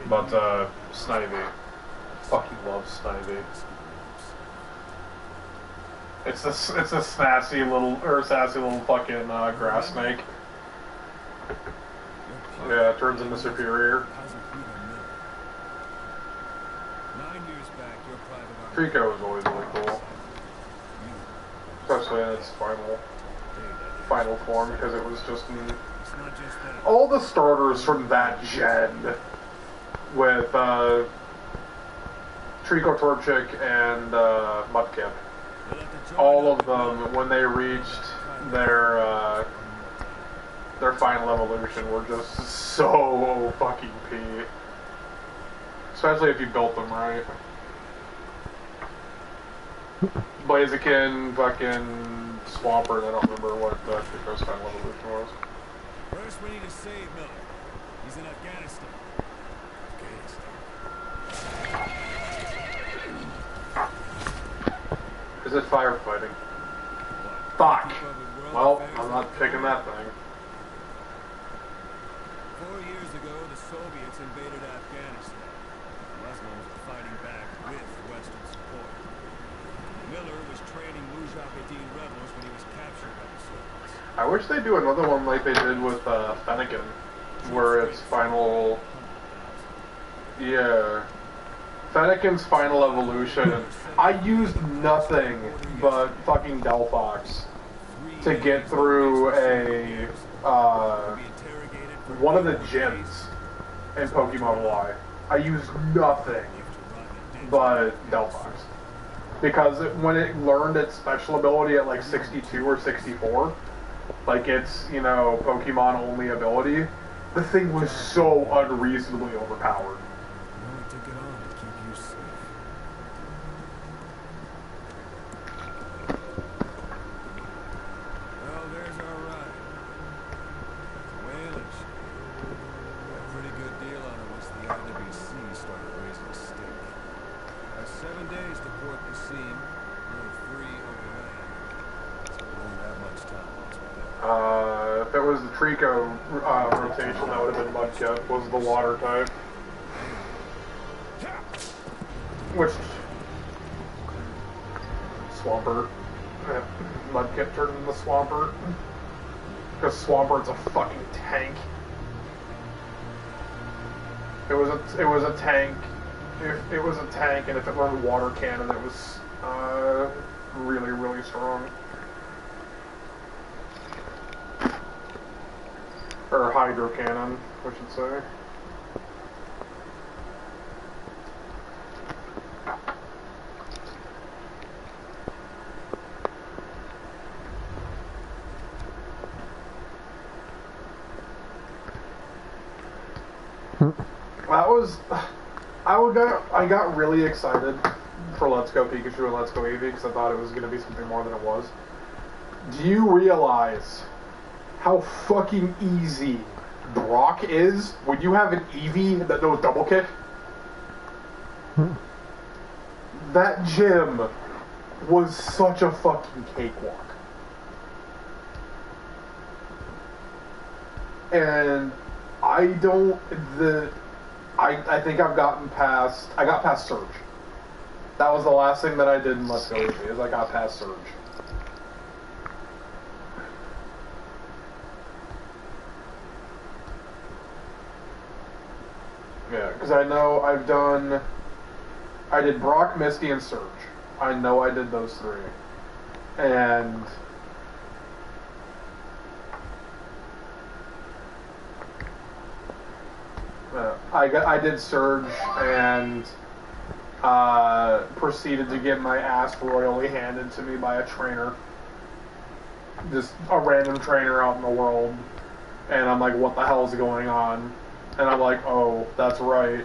But, Snivy. Fucking love Snivy. It's a sassy little fucking, grass snake. Yeah, it turns into Superior. Trico was always really cool. Especially in its final form, because it was just all the starters from that gen with Trico, Torchic, and Mudkip. All of them, when they reached their final evolution, were just so fucking P. Especially if you built them right. Blaziken, fucking Swampert, I don't remember what the Trico's final evolution was. First, we need to save Miller. He's in Afghanistan. Is it firefighting? Fuck! Well, I'm not picking that thing. Soviets invaded Afghanistan. Muslims were fighting back with Western support. Miller was training Mujahideen rebels when he was captured by the Soviets. I wish they'd do another one like they did with Fennekin, where it's final... Yeah. Fennekin's final evolution. I used nothing but fucking Delphox to get through a, one of the gyms in Pokemon Y. I used nothing but Delphox. Because when it learned its special ability at like 62 or 64, like its, you know, Pokemon only ability, the thing was so unreasonably overpowered. If it was the Trico rotation, that would have been Mudkip, was the water type. Which... Swampert. Yeah, Mudkip turned into Swampert. Because Swampert's a fucking tank. It was a tank. It was a tank, and if it learned Water Cannon, it was really, really strong. Or Hydro Cannon, I should say. I got really excited for Let's Go Pikachu and Let's Go Eevee because I thought it was going to be something more than it was. Do you realize how fucking easy Brock is when you have an Eevee that knows Double Kick? That gym was such a fucking cakewalk. And I think I got past Surge. That was the last thing that I did in Let's Go Eevee, is I got past Surge. Yeah, because I know I did Brock, Misty, and Surge. I know I did those three. And I did Surge and proceeded to get my ass royally handed to me by a trainer. Just a random trainer out in the world. And I'm like, what the hell is going on? And I'm like, oh, that's right.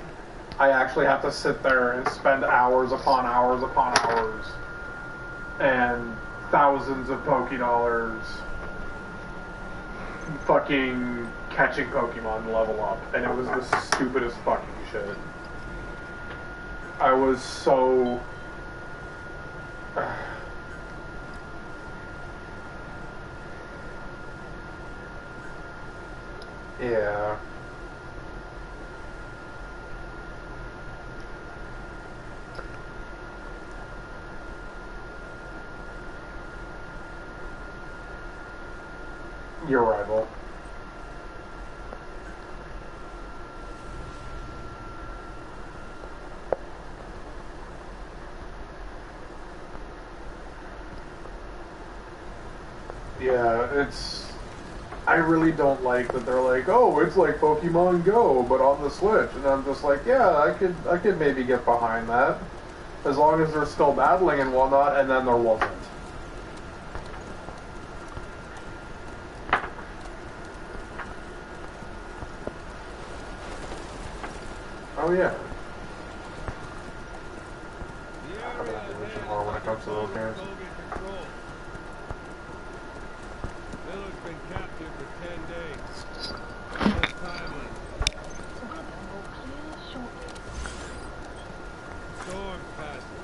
I actually have to sit there and spend hours upon hours upon hours and thousands of Pokédollars fucking catching Pokemon to level up. And it was the stupidest fucking shit. I was so... Yeah. Your rival. Yeah, it's... I really don't like that they're like, oh, it's like Pokemon Go, but on the Switch. And I'm just like, yeah, I could maybe get behind that. As long as they're still battling and whatnot, and then there wasn't. Oh yeah. I'm gonna have to more when it comes to those games. Miller's been captured for 10 days. No time limit. Storm passes.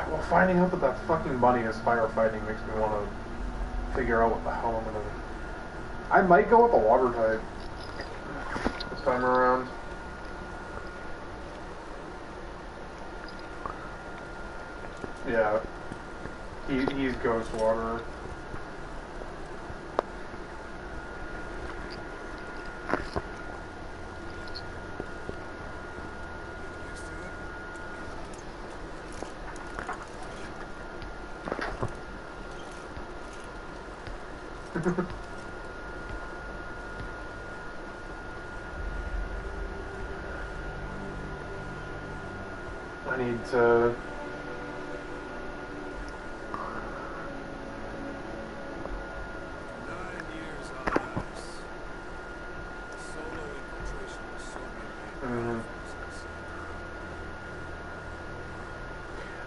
Well, finding out that fucking bunny is firefighting makes me want to figure out what the hell I'm gonna do. I might go with the water type this time around. Yeah. He's ghost water. I need to...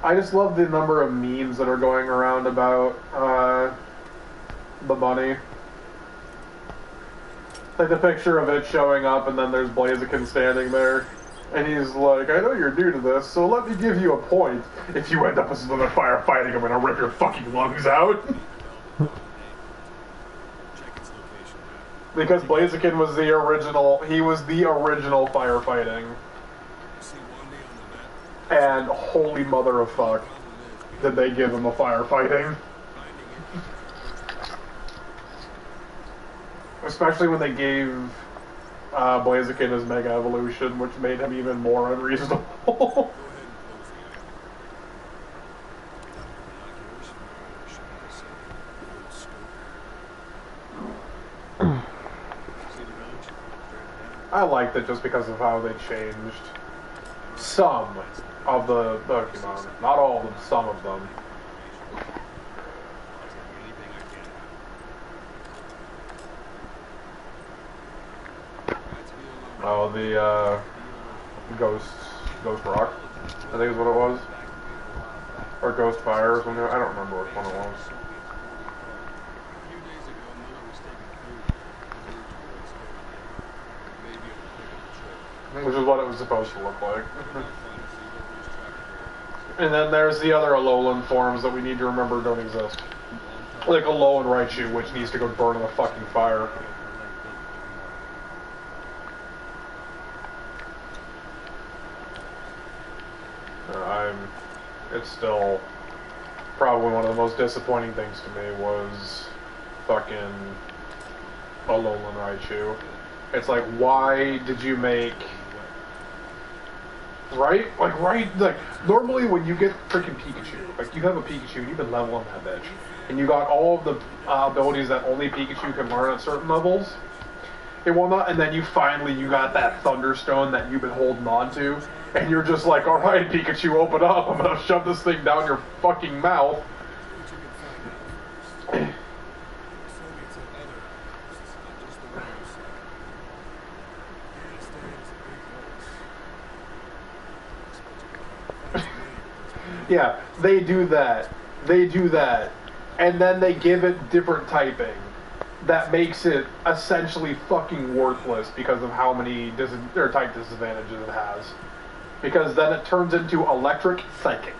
I just love the number of memes that are going around about the bunny. Like the picture of it showing up and then there's Blaziken standing there. And he's like, I know you're new to this, so let me give you a point. If you end up with another firefighting, I'm gonna rip your fucking lungs out. Because Blaziken was the original, he was the original firefighting. And holy mother of fuck, did they give him a firefighting. Especially when they gave Blaziken his Mega Evolution, which made him even more unreasonable. I liked it just because of how they changed some of the Pokemon. Not all of them, some of them. Oh, the Ghost Rock, I think is what it was. Or Ghost Fire or something. I don't remember which one it was. Which is what it was supposed to look like. And then there's the other Alolan forms that we need to remember don't exist. Like Alolan Raichu, which needs to go burn in the fucking fire. It's still probably one of the most disappointing things to me was fucking Alolan Raichu. It's like, why did you make... Right? Like, normally when you get freaking Pikachu, like, you have a Pikachu, and you've been leveling that bitch, and you got all of the abilities that only Pikachu can learn at certain levels, and whatnot, and then you got that Thunderstone that you've been holding on to, and you're just like, alright, Pikachu, open up, I'm gonna shove this thing down your fucking mouth. Yeah, they do that, and then they give it different typing. That makes it essentially fucking worthless because of how many type disadvantages it has. Because then it turns into Electric Psychic.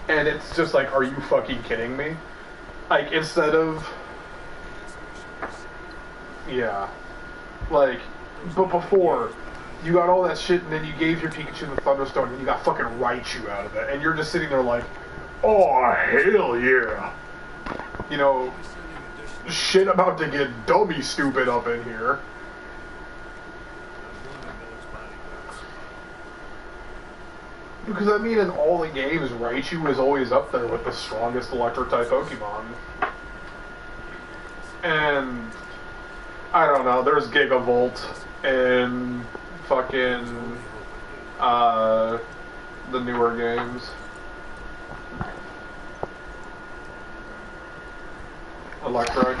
And it's just like, are you fucking kidding me? Like, instead of... Yeah. Like, but before, you got all that shit and then you gave your Pikachu the Thunderstone and you got fucking Raichu out of it. And you're just sitting there like, oh, hell yeah. You know... Shit about to get dummy stupid up in here. Because I mean, in all the games, Raichu is always up there with the strongest electric-type Pokemon. And I don't know, there's Gigavolt in fucking the newer games. Electric.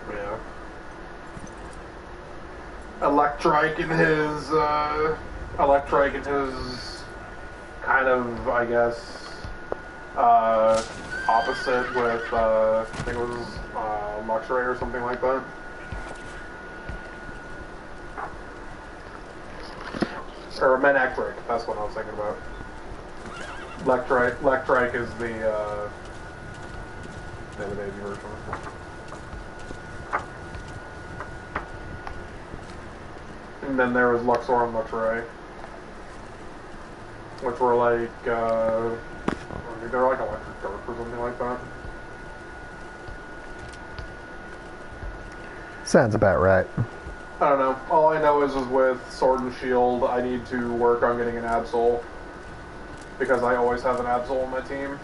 Yeah. Electrike in his kind of, I guess, opposite with, I think it was, Luxray or something like that. Or Manectric, that's what I was thinking about. Lectrike is the baby version. And then there was Luxor and Luxray, which were like, they're like electric dark or something like that. Sounds about right. I don't know. All I know is with Sword and Shield, I need to work on getting an Absol, because I always have an Absol on my team.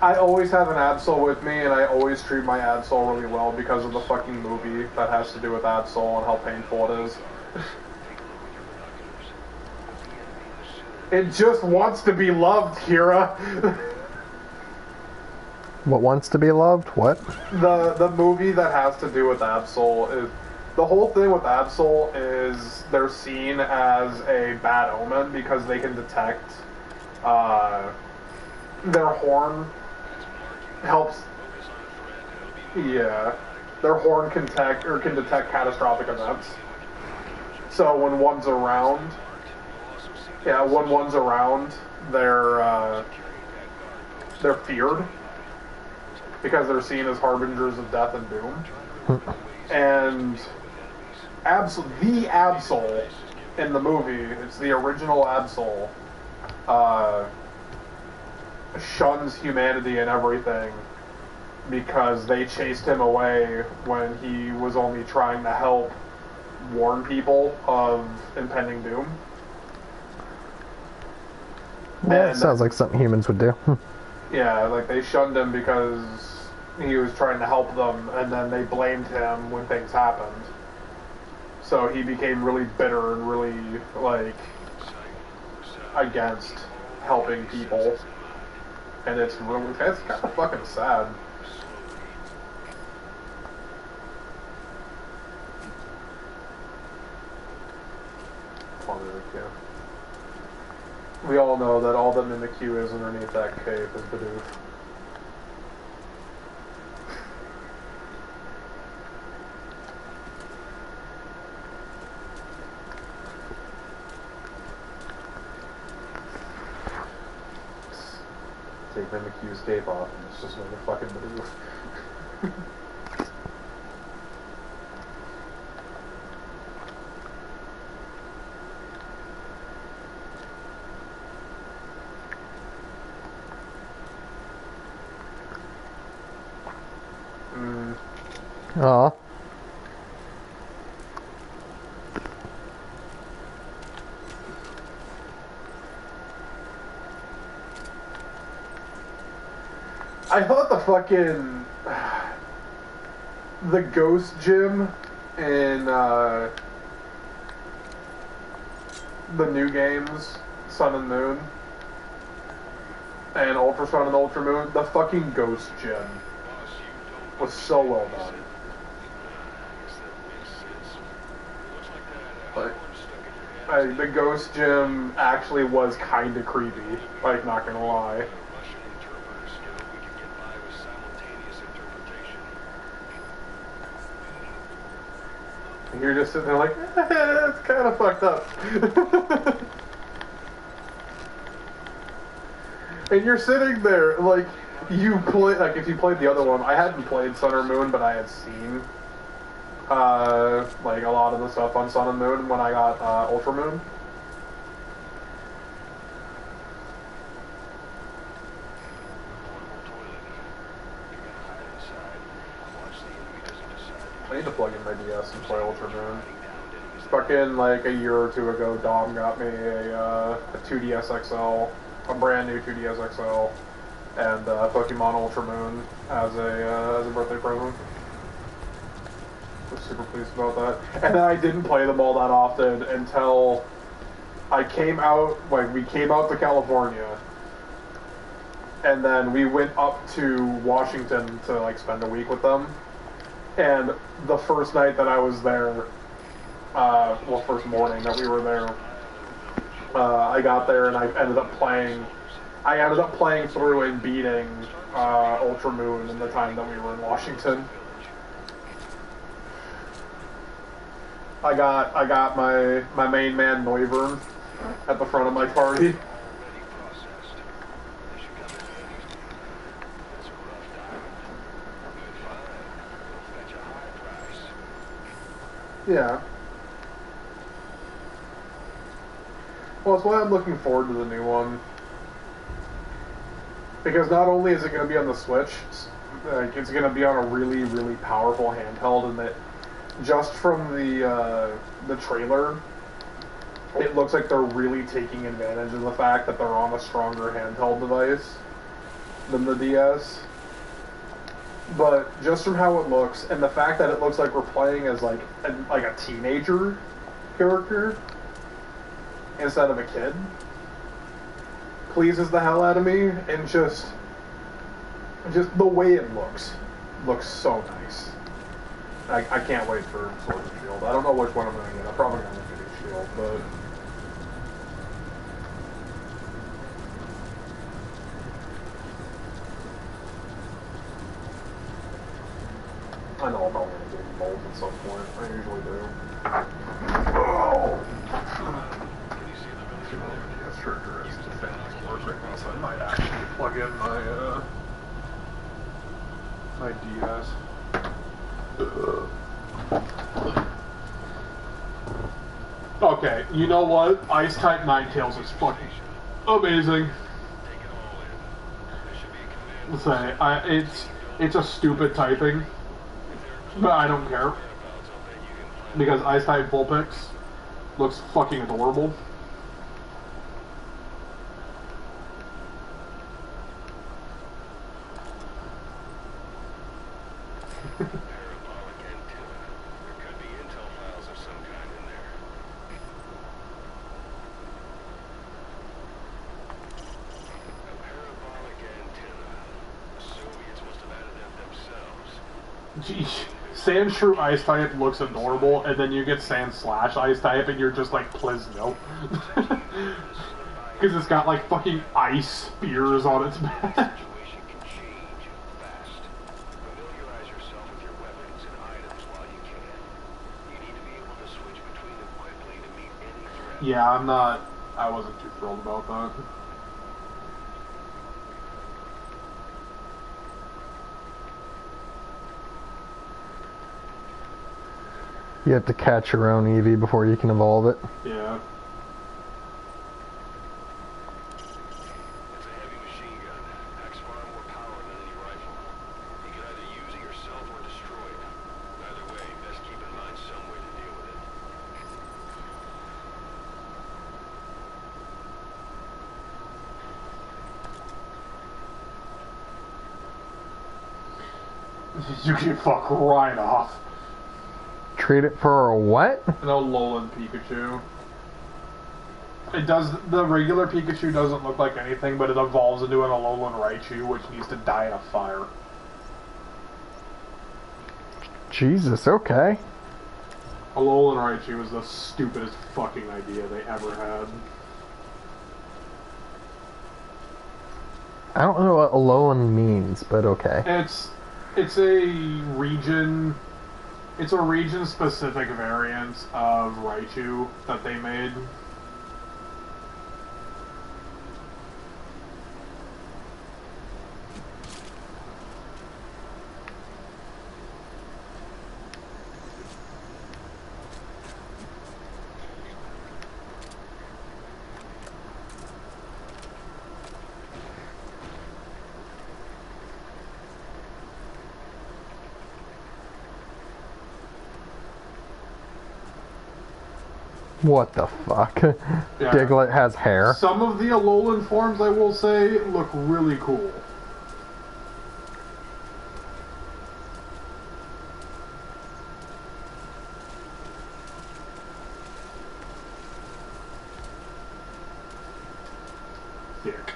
I always have an Absol with me, and I always treat my Absol really well because of the fucking movie that has to do with Absol and how painful it is. It just wants to be loved, Kira. What wants to be loved? What? The movie that has to do with Absol is... The whole thing with Absol is they're seen as a bad omen because they can detect their horn helps. Yeah, their horn can detect catastrophic events. So when one's around, they're feared because they're seen as harbingers of death and doom. And the Absol in the movie, it's the original Absol, shuns humanity and everything because they chased him away when he was only trying to help warn people of impending doom. Yeah, it sounds like something humans would do. Yeah, like they shunned him because he was trying to help them, and then they blamed him when things happened. So he became really bitter and really, against helping people. And it's kind of fucking sad. We all know that all that Mimikyu is underneath that cape is Bidoof. Take Mimikyu's cape off and it's just another fucking Bidoof. Aw. I thought the Ghost Gym in the new games, Sun and Moon, and Ultra Sun and Ultra Moon, the fucking Ghost Gym was so well done. The Ghost Gym actually was kind of creepy, not gonna lie. You're just sitting there like, it's kind of fucked up. And you're sitting there, if you played the other one, I hadn't played Sun or Moon, but I had seen, a lot of the stuff on Sun and Moon when I got, Ultra Moon. I need to plug in my DS and play Ultra Moon. Fucking a year or two ago, Dom got me a 2DS XL, a brand new 2DS XL, and Pokemon Ultra Moon as a birthday present. I was super pleased about that. And then I didn't play them all that often until I came out, we came out to California, and then we went up to Washington to spend a week with them. And the first night that I was there, first morning that we were there, I got there and I ended up playing through and beating Ultra Moon in the time that we were in Washington. I got my main man Noivern at the front of my party. Yeah. Well, that's why I'm looking forward to the new one. Because not only is it going to be on the Switch, like, it's going to be on a really, really powerful handheld, and that just from the trailer, it looks like they're really taking advantage of the fact that they're on a stronger handheld device than the DS. But just from how it looks, and the fact that it looks like we're playing as like a teenager character instead of a kid, pleases the hell out of me. And just the way it looks so nice. I can't wait for Sword and Shield. I don't know which one I'm gonna get. I'm probably gonna get Shield, but I know I'm probably going to get both at some point. I usually do. Oh! DS trigger is definitively working, so I might actually plug in my DS. Okay, you know what? Ice-type Ninetales is fucking amazing. Let's say, it's a stupid typing. But I don't care. Because Ice-type Vulpix looks fucking adorable. Geez. Sandshrew Ice type looks adorable, and then you get Sand Slash Ice type, and you're just like, please no. Because it's got like fucking ice spears on its back. Yeah, I wasn't too thrilled about that. You have to catch your own Eevee before you can evolve it. Yeah. It's a heavy machine gun. Packs far more power than any rifle. You can either use it yourself or destroy it. Either way, best keep in mind some way to deal with it. You can fuck right off. Trade it for a what? An Alolan Pikachu. It does. The regular Pikachu doesn't look like anything, but it evolves into an Alolan Raichu, which needs to die in a fire. Jesus, okay. Alolan Raichu was the stupidest fucking idea they ever had. I don't know what Alolan means, but okay. It's a region. It's a region-specific variant of Raichu that they made. What the fuck? Yeah. Diglett has hair. Some of the Alolan forms, I will say, look really cool. Thick.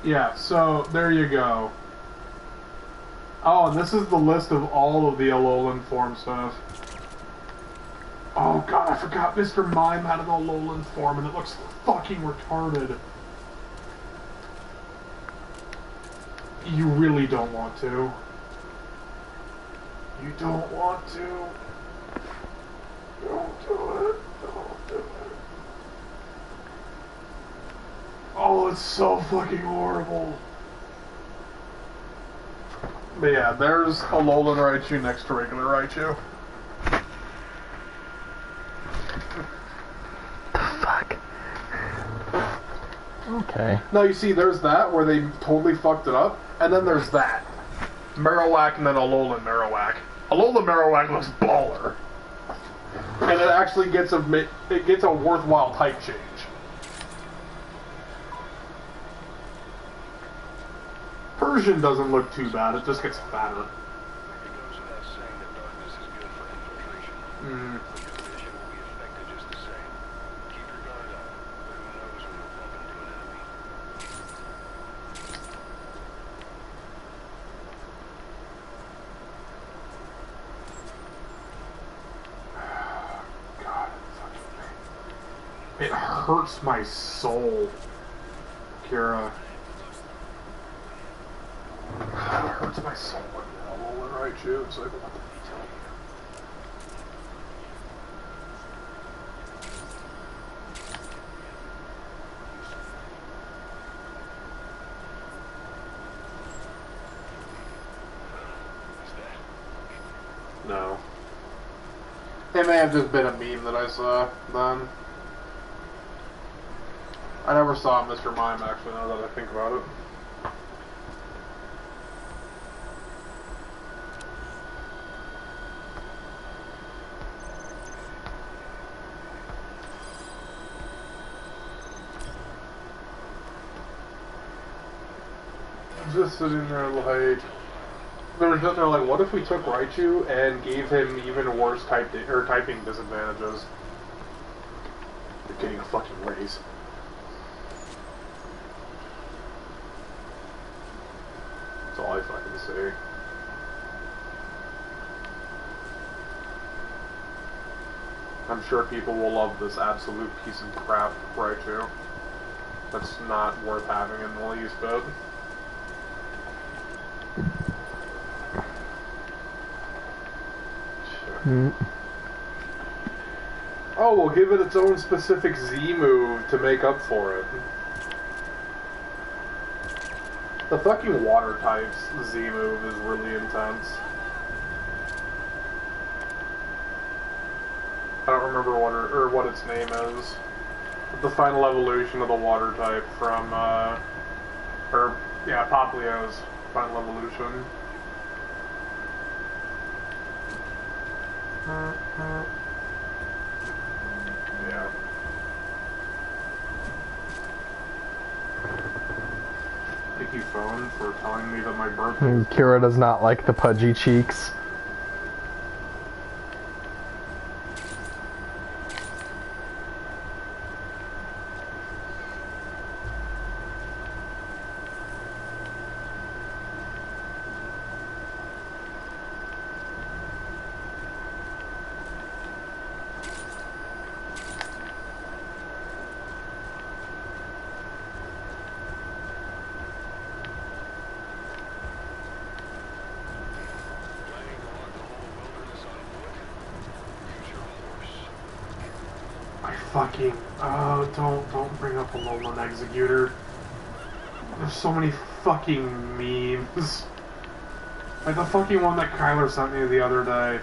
Yeah, so there you go. Oh, and this is the list of all of the Alolan form stuff. Oh god, I forgot Mr. Mime had an Alolan form and it looks fucking retarded. You really don't want to. You don't want to. Don't do it. Don't do it. Oh, it's so fucking horrible. But yeah, there's Alolan Raichu next to regular Raichu. The fuck? Okay. Now you see, there's that where they totally fucked it up, and then there's that. Marowak and then Alolan Marowak. Alolan Marowak looks baller. And it actually gets a worthwhile type change. Persian doesn't look too bad, it just gets fatter. Mm. God, it hurts my soul, Kira. It hurts my soul when Alolan Raichu. It's like, what the fuck? No. It may have just been a meme that I saw then. I never saw Mr. Mime actually, now that I think about it. Just sitting there like, they were sitting there like, what if we took Raichu and gave him even worse typing disadvantages? You're getting a fucking raise. That's all I fucking say. I'm sure people will love this absolute piece of crap Raichu. That's not worth having in the least bit. Mm. Oh, we'll give it its own specific Z move to make up for it. The fucking water type's Z move is really intense. I don't remember what its name is. The final evolution of the water type from Popplio's final evolution. Yeah. Thank you, phone, for telling me that my birthday. Kira does not like the pudgy cheeks. Fucking, don't bring up Alolan Executor. There's so many fucking memes. Like the fucking one that Kyler sent me the other day.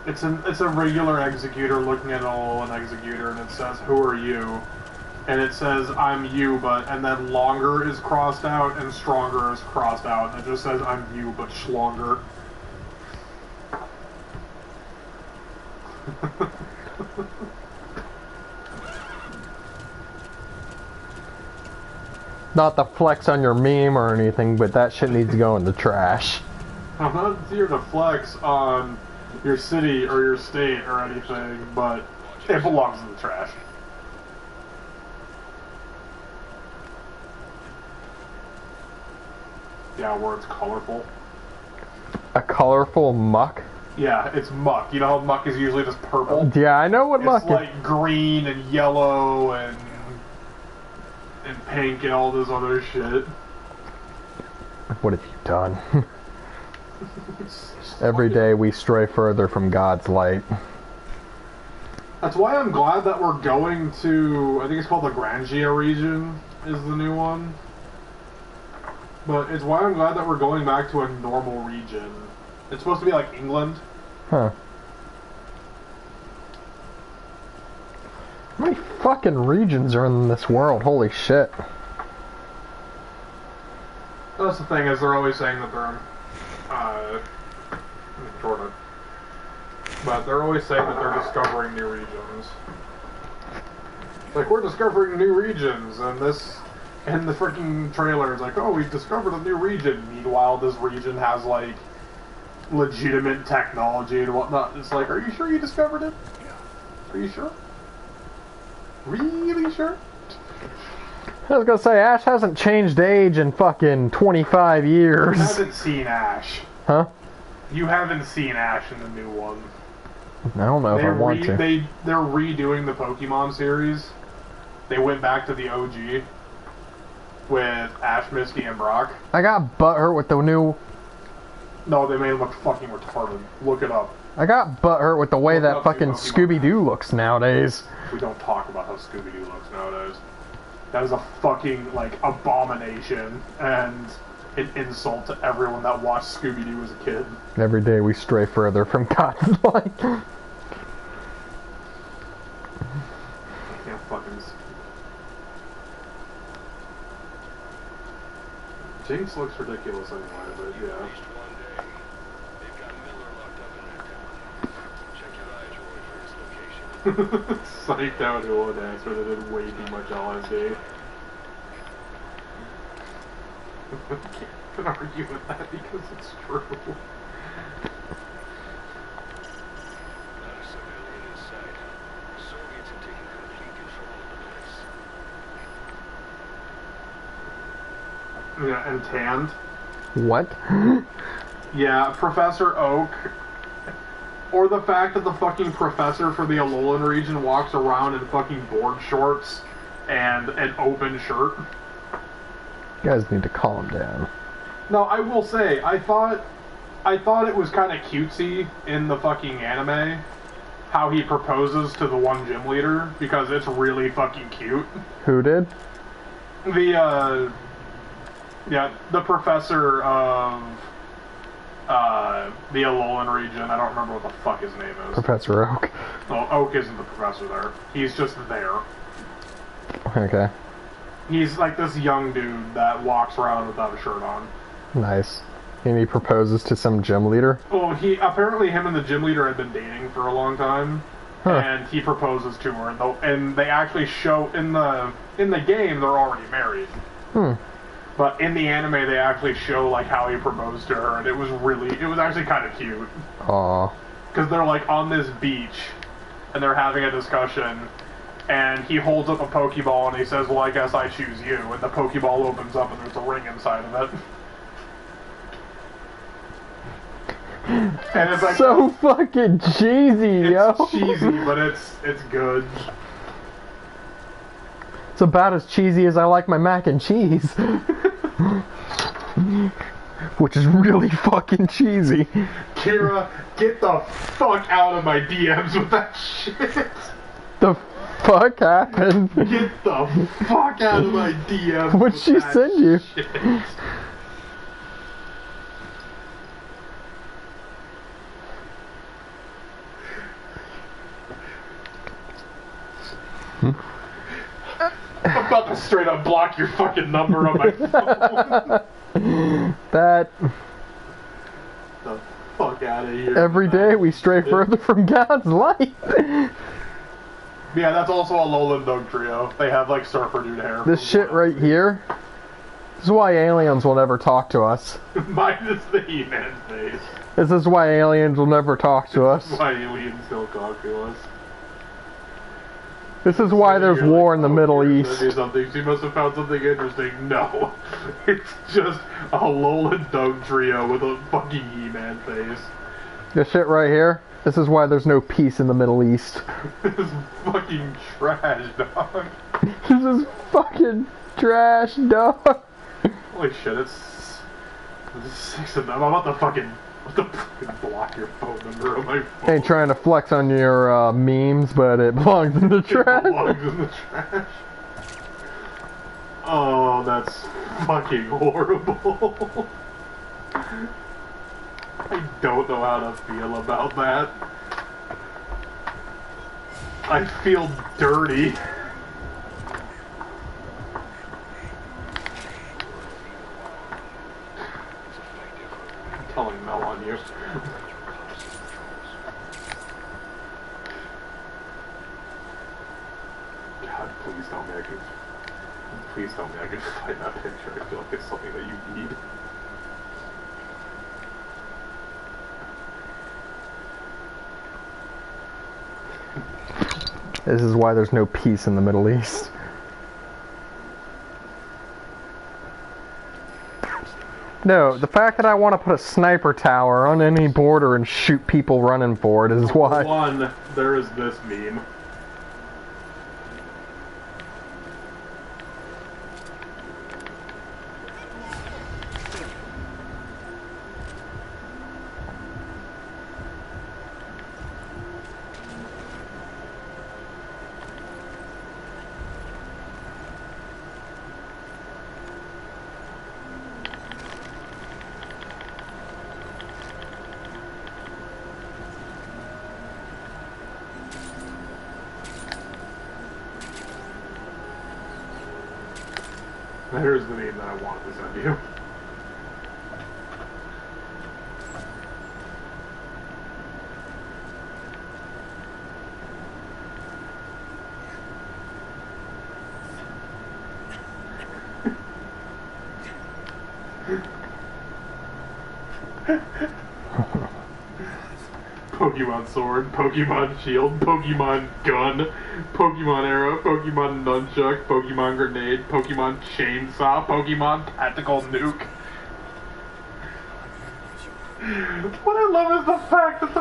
It's a regular Executor looking at an Alolan Executor, and it says, "Who are you?" And it says, "I'm you, but," and then longer is crossed out and stronger is crossed out, and it just says, "I'm you, but schlonger." Not to flex on your meme or anything, but that shit needs to go in the trash. I'm not here to flex on your city or your state or anything, but it belongs in the trash. Yeah, where it's colorful. A colorful muck? Yeah, it's muck. You know how muck is usually just purple? Yeah, I know what muck is. It's like green and yellow and pink and all this other shit. What have you done? Every day we stray further from God's light. That's why I'm glad that we're going to, I think it's called the Grangia region, is the new one. But it's why I'm glad that we're going back to a normal region. It's supposed to be like England. Huh. How many fucking regions are in this world? Holy shit. That's the thing, is they're always saying that they're in, Jordan. But they're always saying that they're discovering new regions. Like, we're discovering new regions, and this, and the freaking trailer is like, oh, we've discovered a new region. Meanwhile, this region has, like, legitimate technology and whatnot. It's like, are you sure you discovered it? Are you sure? Really sure? I was gonna say, Ash hasn't changed age in fucking 25 years. You haven't seen Ash. Huh? You haven't seen Ash in the new one. I don't know if I want to. They're redoing the Pokemon series. They went back to the OG with Ash, Misty, and Brock. I got butthurt with the new... No, they made him look fucking retarded. Look it up. I got butthurt with the way that fucking Scooby-Doo looks nowadays. We don't talk about how Scooby-Doo looks nowadays. That is a fucking, like, abomination and an insult to everyone that watched Scooby-Doo as a kid. Every day we stray further from God's light. I can't fucking... Jinx looks ridiculous anyway, but yeah. Psyched out to an answer that did way too much LSD. Can't argue with that because it's true. Yeah, and tanned. What? Yeah, Professor Oak. Or the fact that the fucking professor for the Alolan region walks around in fucking board shorts and an open shirt. You guys need to calm down. No, I will say, I thought it was kind of cutesy in the fucking anime how he proposes to the one gym leader, because it's really fucking cute. Who did? The professor of the Alolan region. I don't remember what the fuck his name is. Professor Oak. Well, Oak isn't the professor there. He's just there. Okay. He's like this young dude that walks around without a shirt on. Nice. And he proposes to some gym leader? Well, apparently him and the gym leader had been dating for a long time. Huh. And he proposes to her, and they actually show in the game they're already married. But in the anime they actually show like how he proposed to her, and it was actually kind of cute. Aww. Because they're like on this beach, and they're having a discussion, and he holds up a Pokeball and he says, "Well, I guess I choose you," and the Pokeball opens up and there's a ring inside of it. And it's like so fucking cheesy, yo. It's cheesy, but it's good. It's about as cheesy as I like my mac and cheese. Which is really fucking cheesy. Kira, get the fuck out of my DMs with that shit. The fuck happened? Get the fuck out of my DMs. What'd she send you? Shit. I'm about to straight up block your fucking number on my phone. That... The fuck out of here. Every day we stray further from God's light. Yeah, that's also a Alolan Dog trio. They have like surfer dude hair. This shit right here. This is why aliens will never talk to us. Minus the He-Man face. This is why aliens will never talk to us. This is why aliens don't talk to us. This is why there's war in the Middle East. She must have found something interesting. No. It's just a Alolan Dog trio with a fucking He-Man face. This shit right here. This is why there's no peace in the Middle East. This is fucking trash, dog. This is fucking trash, dog. Holy shit, it's 6 of them. I'm about to fucking What the fuck? Block your phone number on my phone. Ain't trying to flex on your memes, but it belongs in the trash. It belongs in the trash. Oh, that's fucking horrible. I don't know how to feel about that. I feel dirty. I'm telling Mel on you. God, please tell me I can. Please tell me I can find that picture. I feel like it's something that you need. This is why there's no peace in the Middle East. No, the fact that I want to put a sniper tower on any border and shoot people running for it is why. One, there is this meme. Here's the meme that I wanted to send you. Pokemon Sword, Pokemon Shield, Pokemon Gun, Pokemon Arrow, Pokemon Nunchuck, Pokemon Grenade, Pokemon Chainsaw, Pokemon Tactical Nuke. What I love is the fact that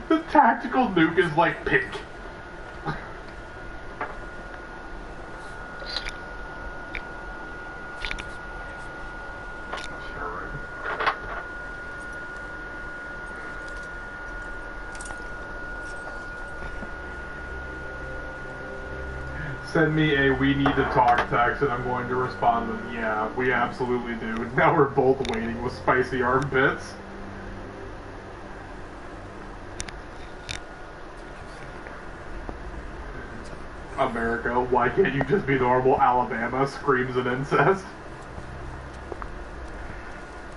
the Tactical Nuke is like pink. Send me a "we need to talk" text and I'm going to respond with, yeah, we absolutely do. Now we're both waiting with spicy armpits. America, why can't you just be normal? Alabama screams an incest.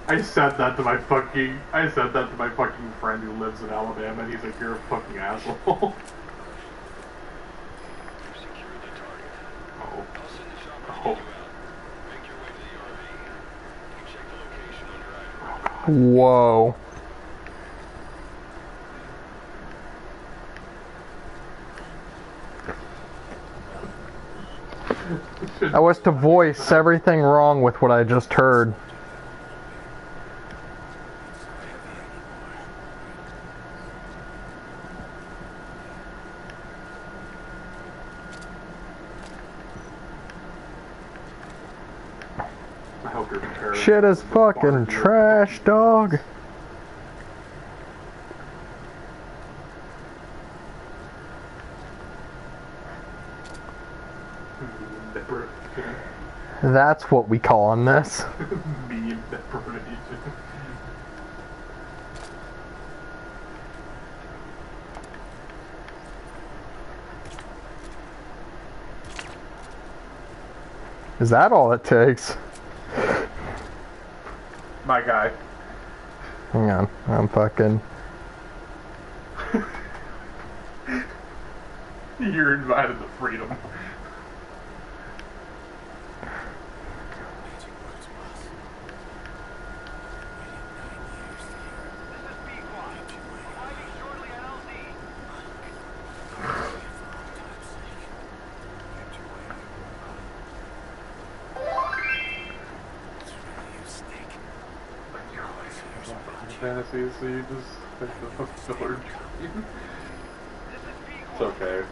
I said that to my fucking friend who lives in Alabama and he's like, you're a fucking asshole. Whoa. That was to voice everything wrong with what I just heard. I hope you're prepared. Shit is fucking trash, dog. That's what we call on this. Meme deprivation. Is that all it takes? My guy. Hang on, I'm fucking... You're invited to freedom. Fantasies, so you just think the filler dream. It's okay.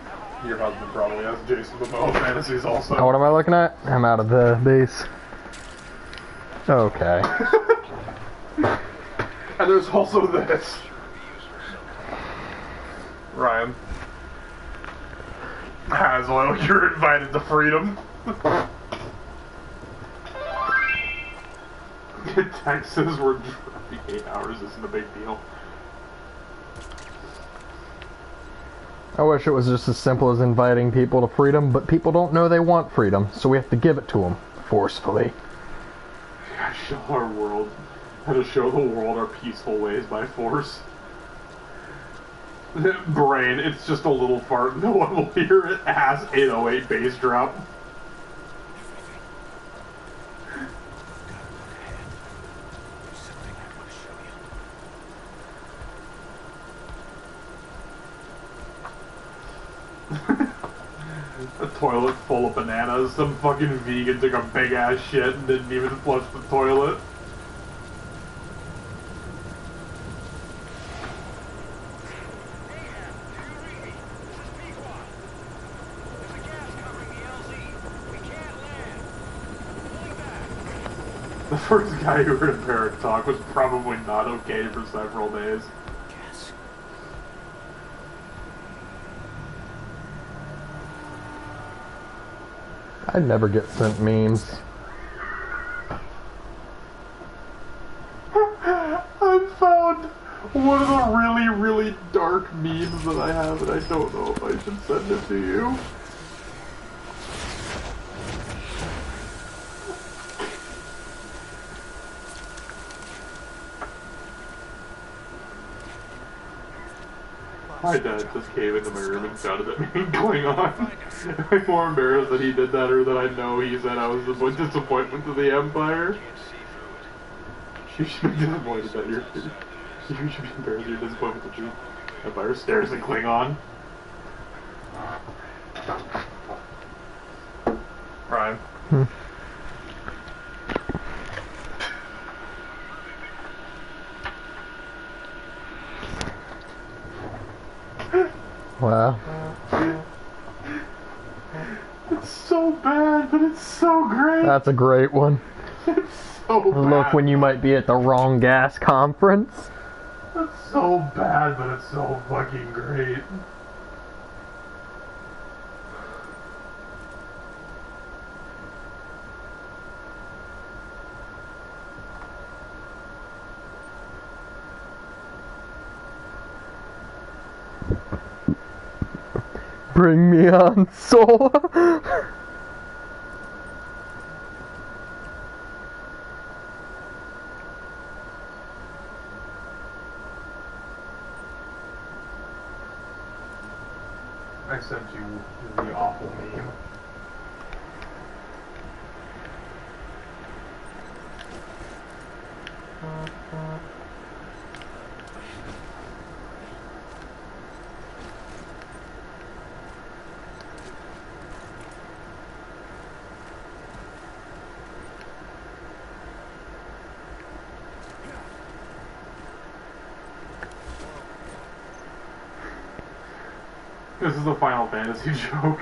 Your husband probably has Jason Momoa fantasies also. What am I looking at? I'm out of the base. Okay. And there's also this. Ryan. Haswell, you're invited to freedom. Texas, we're driving 8 hours isn't a big deal. I wish it was just as simple as inviting people to freedom, but people don't know they want freedom, so we have to give it to them forcefully. Yeah, show our world how to show the world our peaceful ways by force. Brain, it's just a little fart. No one will hear it. Ass 808 bass drop. A toilet full of bananas. Some fucking vegan took a big ass shit and didn't even flush the toilet. The first guy who heard a parrot talk was probably not okay for several days. I never get sent memes. I found one of the really, really dark memes that I have, and I don't know if I should send it to you. My dad just came into my room and shouted at me in Klingon. I'm more embarrassed that he did that or that I know he said I was the disappointment to the Empire. You should be disappointed that you should be embarrassed you're disappointed to the Empire stares in Klingon. Ryan. Wow. It's so bad, but it's so great. That's a great one. It's so bad. Look when you might be at the wrong gas conference. It's so bad, but it's so fucking great. Bring me on, soul. I sent you the awful meme. This is the Final Fantasy joke.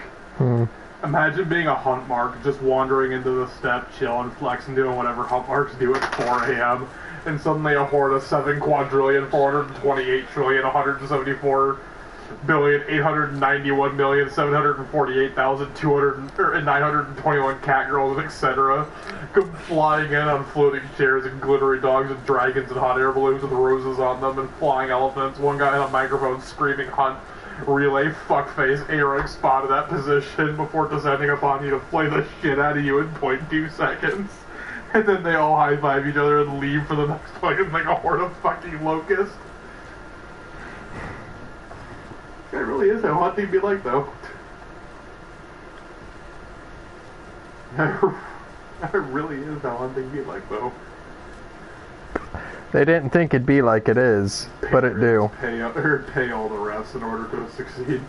Imagine being a hunt mark, just wandering into the steppe, chilling, flexing, doing whatever hunt marks do at 4 a.m. And suddenly a horde of 7,891,748,921 cat girls, etc. come flying in on floating chairs and glittery dogs and dragons and hot air balloons with roses on them and flying elephants. One guy on a microphone screaming hunt. Relay fuckface Aaron spotted that position before descending upon you to play the shit out of you in 0.2 seconds. And then they all high-five each other and leave for the next fucking like a horde of fucking locusts. It really is how hunting be like, though. It really is how hunting be like, though. They didn't think it'd be like it is, but it do. Pay all the refs in order to succeed.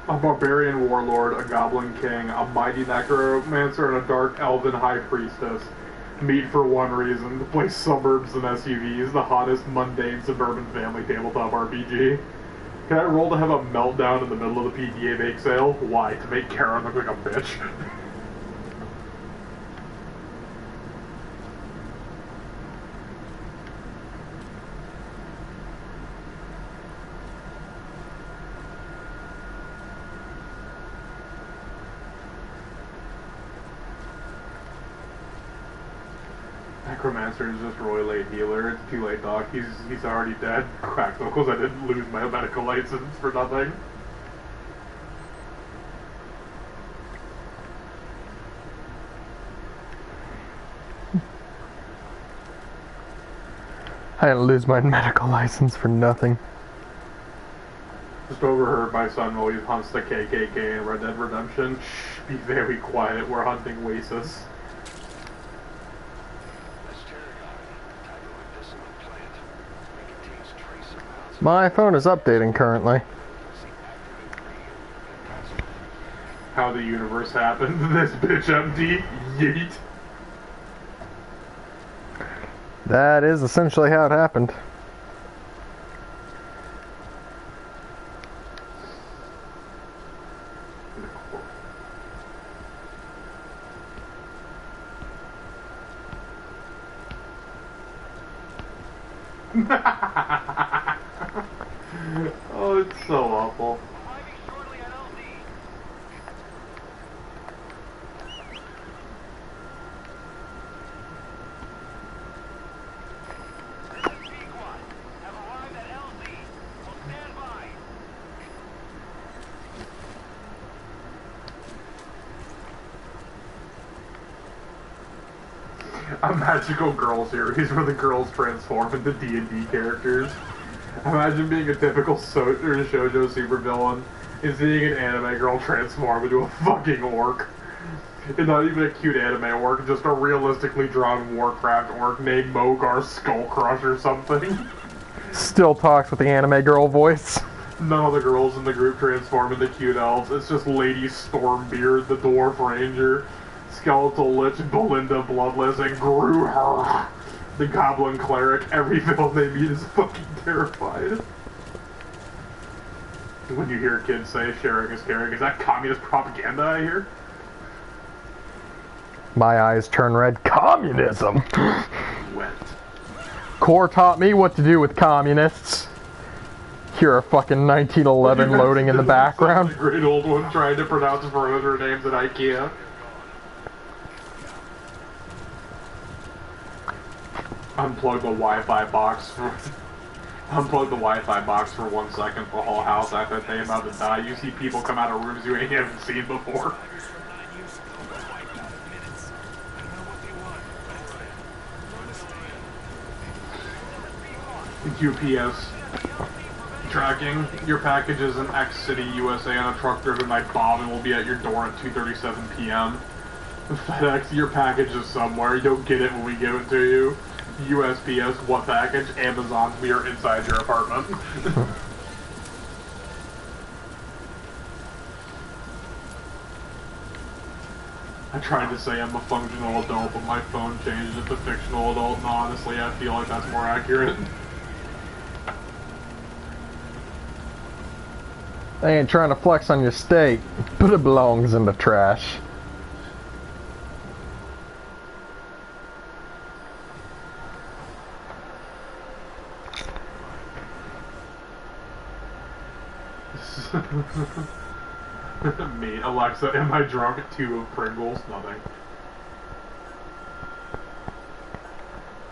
A barbarian warlord, a goblin king, a mighty necromancer, and a dark elven high priestess meet for one reason: to play suburbs and SUVs, the hottest mundane suburban family tabletop RPG. Can I roll to have a meltdown in the middle of the PDA bake sale? Why? To make Karen look like a bitch. Necromancer is just Roy Late Healer. It's too late, Doc. He's already dead. Crack knuckles, I didn't lose my medical license for nothing. I didn't lose my medical license for nothing. Just overheard my son while he hunts the KKK in Red Dead Redemption. Shh, be very quiet, we're hunting Oasis. My phone is updating currently. How the universe happened. This bitch empty. Yeet. That is essentially how it happened. Oh, it's so awful. A magical girl series where the girls transform into D&D characters. Imagine being a typical shoujo supervillain and seeing an anime girl transform into a fucking orc. And not even a cute anime orc, just a realistically drawn Warcraft orc named Mogar Skullcrush or something. Still talks with the anime girl voice. None of the girls in the group transform into cute elves. It's just Lady Stormbeard, the Dwarf Ranger, Skeletal Lich, Belinda Bloodless, and Gruher, the Goblin Cleric. Every villain they meet is fucking terrified. When you hear kids say sharing is caring, is that communist propaganda I hear? My eyes turn red. Communism! Wet. Core taught me what to do with communists. Hear a fucking 1911 loading in the background. The great old one trying to pronounce furniture names at IKEA. Unplug the Wi-Fi box for 1 second. The whole house after they about to die. You see people come out of rooms you haven't seen before. UPS tracking. Your package is in X City, USA on a truck driven by Bob and will be at your door at 2:37 p.m. FedEx, your package is somewhere. You don't get it when we give it to you. USPS, what package? Amazon, we are inside your apartment. I tried to say I'm a functional adult, but my phone changed it to fictional adult, and honestly, I feel like that's more accurate. They ain't trying to flex on your state, but it belongs in the trash. Me, Alexa, am I drunk? 2 of Pringles? Nothing.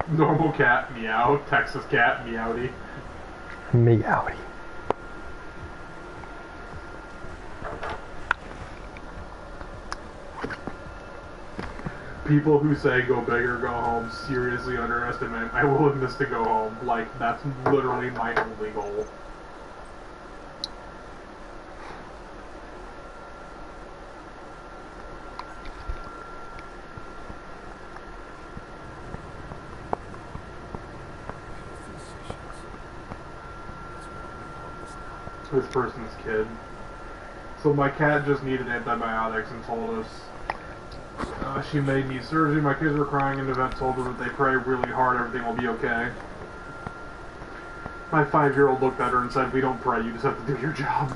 Normal cat, meow. Texas cat, meowdy. Meowdy. People who say go big or go home seriously underestimate my willingness to go home. Like, that's literally my only goal. This person's kid. So my cat just needed antibiotics and told us she may need surgery. My kids were crying and the vet told them that they pray really hard, everything will be okay. My 5-year-old looked at her and said, we don't pray, you just have to do your job.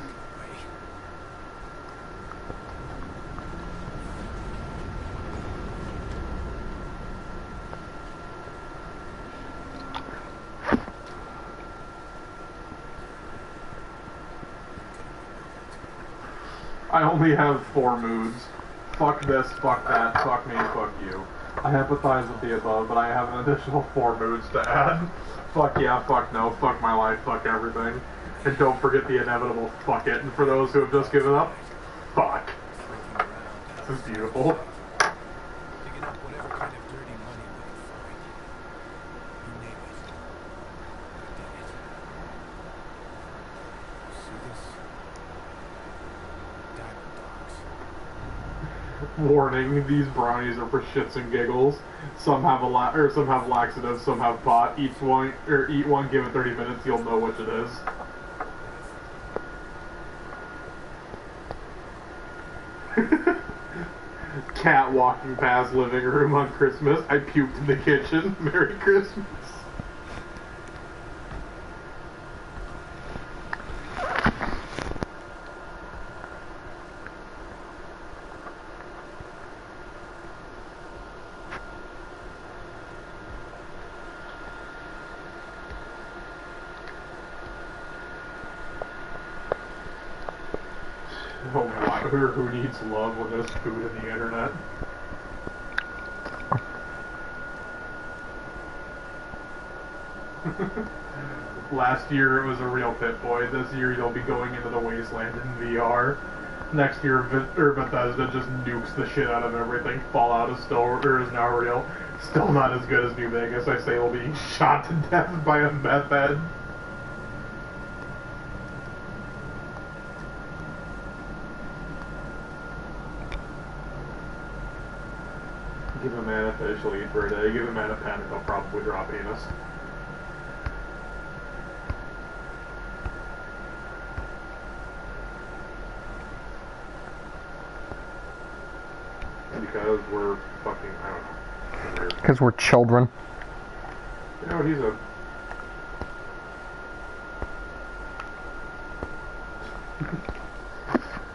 I only have 4 moods. Fuck this, fuck that, fuck me, fuck you. I empathize with the above, but I have an additional 4 moods to add. Fuck yeah, fuck no, fuck my life, fuck everything. And don't forget the inevitable fuck it. And for those who have just given up, fuck. This is beautiful. Digging up whatever kind of dirty money we can find. You name it. I did it. See this? Diamond dogs. Warning: these brownies are for shits and giggles. Some have some have laxatives, some have pot. Eat one, give it 30 minutes, you'll know which it is. Cat walking past living room on Christmas. I puked in the kitchen. Merry Christmas. Oh my, who needs love when there's food in the internet? Last year it was a real Pip-Boy. This year you'll be going into the wasteland in VR. Next year Bethesda just nukes the shit out of everything. Fallout is now real. Still not as good as New Vegas. I say it'll be shot to death by a meth head. Give a man a fish, he'll eat for a day. Give a man a pen, he'll probably drop anus. Because we're fucking, I don't know. Because we're children. You know what he said?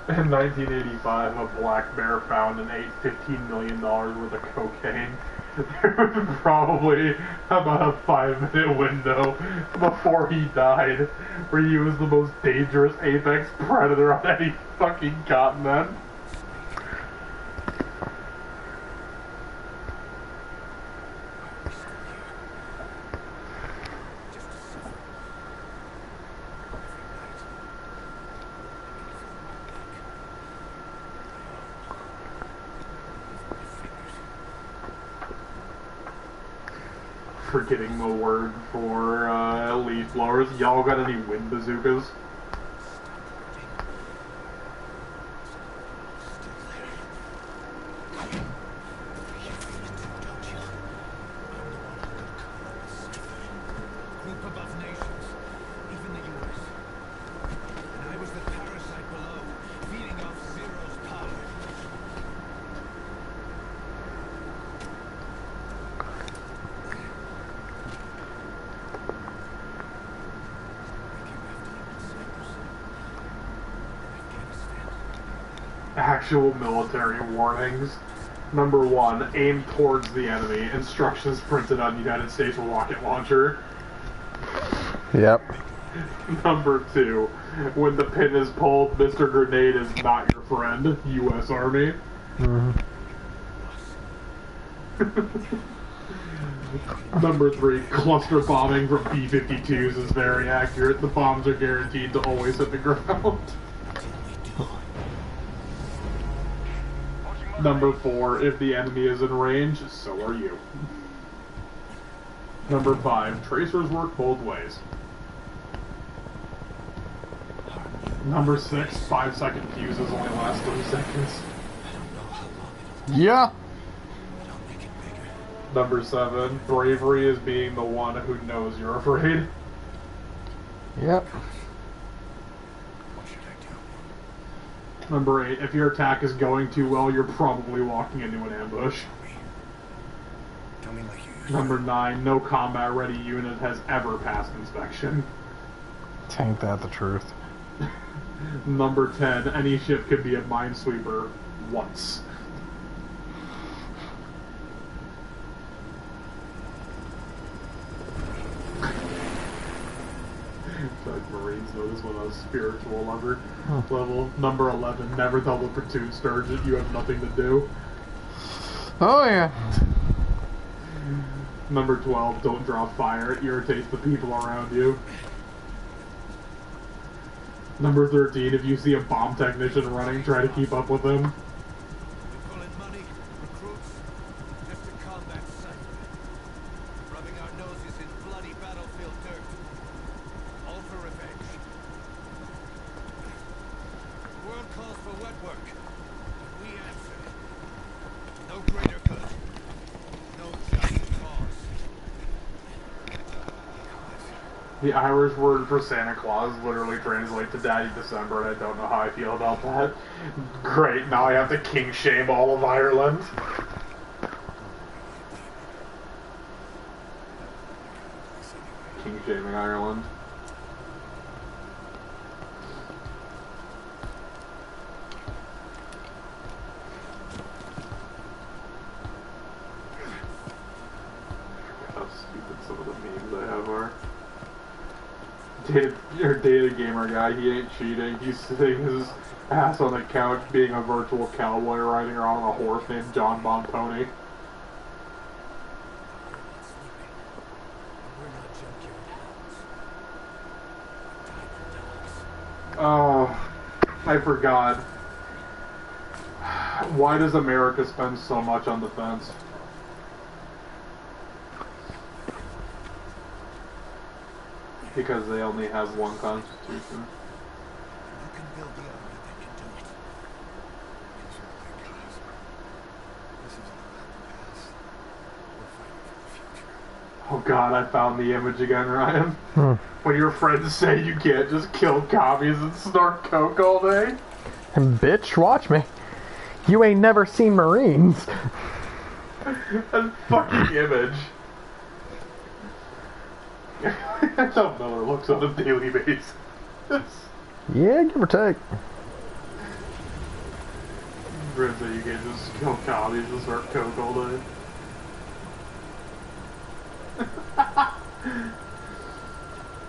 In 1985, a black bear found and ate $15 million worth of cocaine. There was probably about a 5-minute window before he died where he was the most dangerous apex predator on any fucking continent. Forgetting the word for leaf blowers. Y'all got any wind bazookas? Group above nations, even the US. And I was the parasite below, feeding off Zero's power. Actual military warnings. Number 1, aim towards the enemy. Instructions printed on United States rocket launcher. Yep. Number 2, when the pin is pulled, Mr. Grenade is not your friend. U.S. Army. Mm-hmm. Number 3, cluster bombing from B-52s is very accurate. The bombs are guaranteed to always hit the ground. Number 4, if the enemy is in range, so are you. Number 5, tracers work both ways. Number 6, 5-second fuses only last 30 seconds. Yeah. Number 7, bravery is being the one who knows you're afraid. Yep. What should I do? Number 8, if your attack is going too well, you're probably walking into an ambush. Tell me like you used Number 9, no combat ready unit has ever passed inspection. Ain't that the truth? Number 10, any ship can be a minesweeper once. Like Marines know this one on a spiritual level. Number 11, never tell the platoon sergeant you have nothing to do. Oh yeah. Number 12, don't draw fire. It irritates the people around you. Number 13, if you see a bomb technician running, try to keep up with him. We pull in money, recruits, just to combat sight. Rubbing our noses in bloody battlefield dirt. All for revenge. The world calls for wet work. We answer. No greater good. No just cause. The Irish word for Santa Claus literally translates to Daddy December, and I don't know how I feel about that. Great, now I have to king shame all of Ireland. King shaming Ireland. How stupid some of the memes I have are. Data gamer guy, he ain't cheating. He's sitting his ass on the couch being a virtual cowboy riding around on a horse named John Montoni. Oh, I forgot. Why does America spend so much on defense? Because they only have one constitution. You can build the army that can do it. These are my guys. This isn't about the past. We're fighting for the future. Oh god, I found the image again, Ryan. When your friends say you can't just kill commies and snort coke all day. And bitch, watch me. You ain't never seen Marines. That fucking image. That's how Miller looks on a daily basis. Yeah, give or take. Friends say you can't just kill commies and snort coke all day.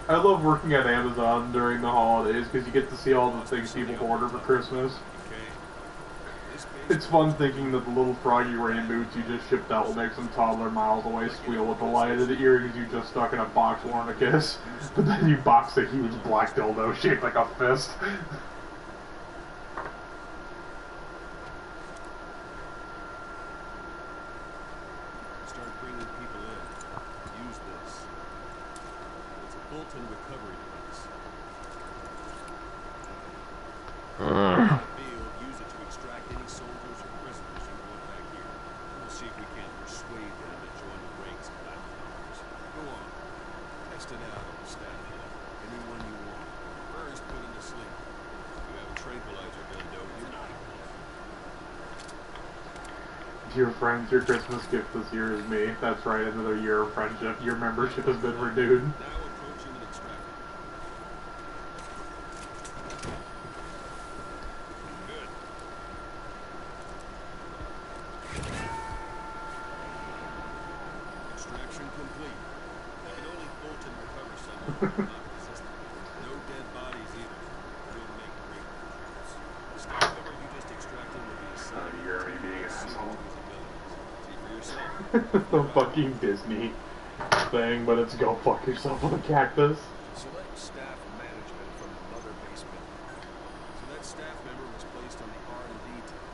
I love working at Amazon during the holidays because you get to see all the things people order for Christmas. It's fun thinking that the little froggy rain boots you just shipped out will make some toddler miles away squeal with delight, and the earrings you just stuck in a box wanting a kiss. But then you box a huge black dildo shaped like a fist. Start bringing people in. Use this. It's a Bolton recovery device. Use it to extract any soldiers or prisoners you want back here. We'll see if we can't persuade them to join the ranks of Blackflowers. Go on. Test it out on the staff here. Anyone you want. First, put them to sleep. If you have a tranquilizer gun, don't you? Dear friends, your Christmas gift this year is me. That's right, another year of friendship. Your membership has been renewed. Now approach him and extract him. Good. Extraction complete. I can only Bolton recover someone who is not resistant. No dead bodies either. We'll make great recruits. The staff member you just extracted will be assigned You're already being an asshole. See for yourself. The fucking Disney thing, but it's go fuck yourself with a cactus. Select staff management from the mother base building. So that staff member was placed on the R&D team.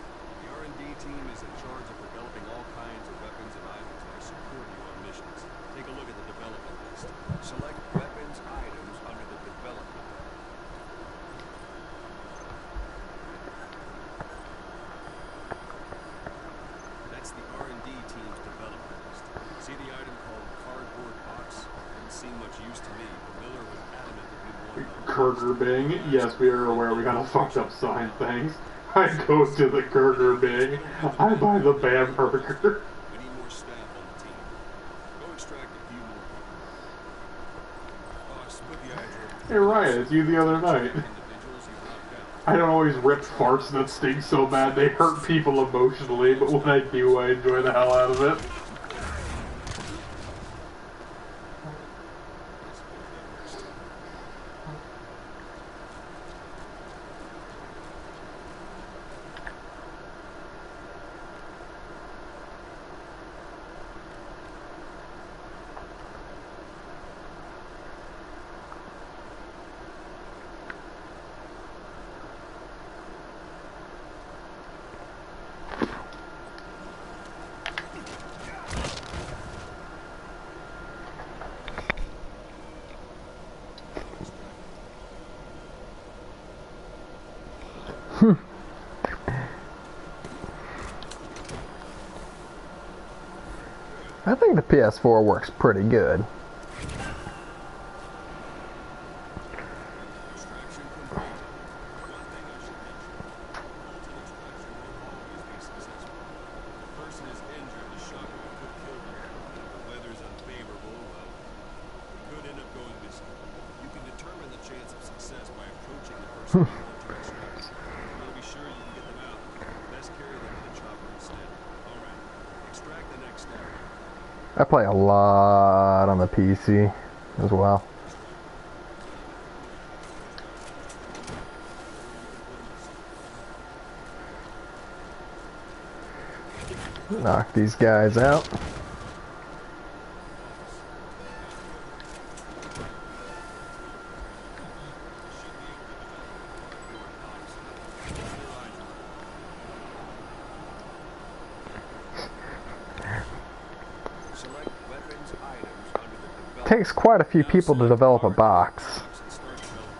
The R&D team is in charge of developing all kinds of weapons and items that will support you on missions. Take a look at the development list. Select weapons items under the development. That's the R&D team's development list. See the item called cardboard box? Didn't seem much use to me, but Miller was adamant that we'd want to. Burger Bing. Yes, we are aware we got a fucked up sign things. I go to the Burger Bing. I buy the Bam Burger. We need more staff on the team. Go extract a few more people. Oh, I split the eye. Hey Ryan, it's you the other night. Individuals you knocked out. I don't always rip farts that stink so bad they hurt people emotionally, but when I do, I enjoy the hell out of it. I think the PS4 works pretty good. Extraction complete. One thing I should mention. Bolton extraction will always be successful. If the person is injured, the shotgun could kill them. If the weather's unfavorable, well, he could end up going missing. You can determine the chance of success by approaching the person you want to extract. You want to be sure you can get them out. Best carry them to the chopper instead. All right. Extract the next step. I play a lot on the PC as well. Knock these guys out. Select weapons items under the development. Takes quite a few people to develop a box. And start development.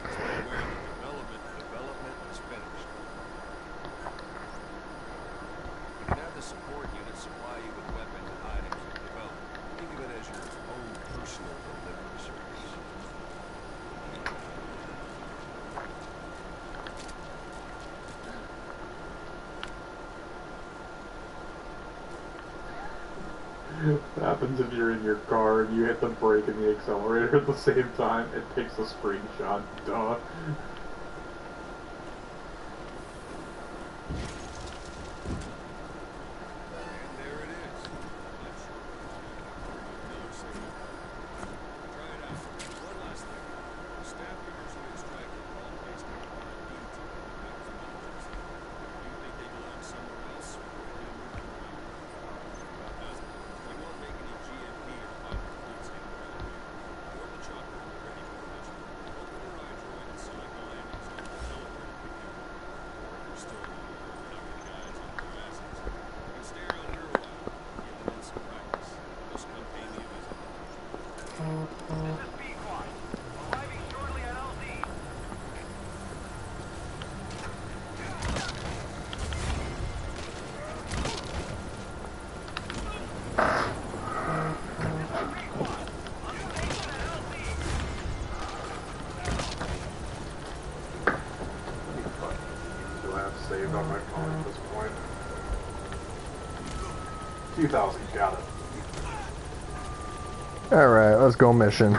This is where the development is finished. You can have the support unit supply you with weapons and items you develop. Think of it as your own personal delivery service. What happens if you're in your car and you hit the brake and the accelerator at the same time? It takes a screenshot. Duh. And there it is. Not sure. Miller signal. Try it out. One last thing. The staff members who extracted are all based on R&D team. That was an emergency. Do you think they belong somewhere else? Or can we move them around? Doesn't. We won't make any GMP or final fleets hanging around here. Board the chopper when we're ready for the mission. Open your iDroid and select the landing zone and teleport to computer. Or if you're still knocking guys on their asses, you can stay around here a while. Give them in some practice. Just come pay me a visit. Do I have saved on my phone at this point? 2000, got it. Alright, let's go mission.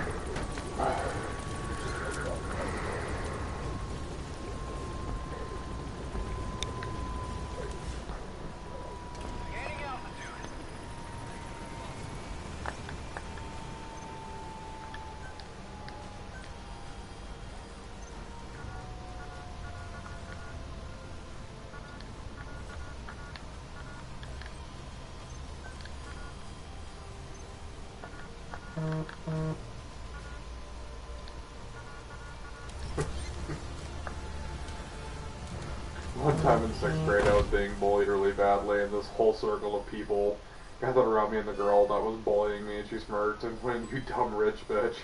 One time in 6th grade, I was being bullied really badly, and this whole circle of people gathered around me and the girl that was bullying me, and she smirked and went, "You dumb rich bitch."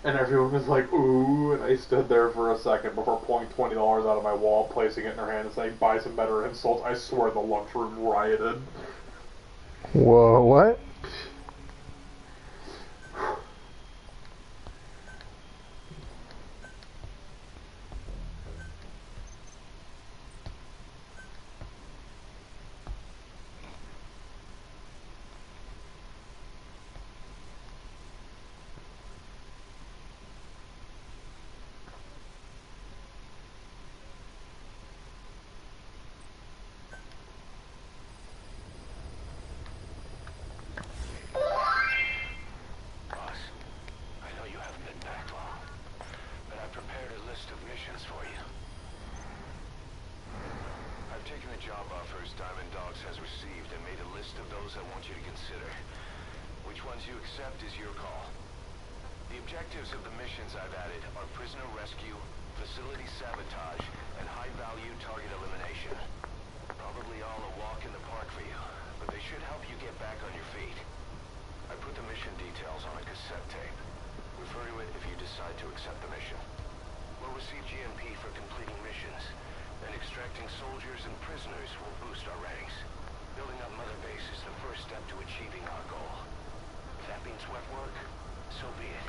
And everyone was like, "Ooh," and I stood there for a second before pulling $20 out of my wallet, placing it in her hand, and saying, "Buy some better insults." I swear the lunchroom rioted. Whoa, what? Job offers Diamond Dogs has received and made a list of those I want you to consider. Which ones you accept is your call. The objectives of the missions I've added are prisoner rescue, facility sabotage, and high-value target elimination. Probably all a walk in the park for you, but they should help you get back on your feet. I put the mission details on a cassette tape. Refer to it if you decide to accept the mission. We'll receive GMP for completing missions, and extracting soldiers and prisoners will boost our ranks. Building up Mother Base is the first step to achieving our goal. If that means sweat work, so be it.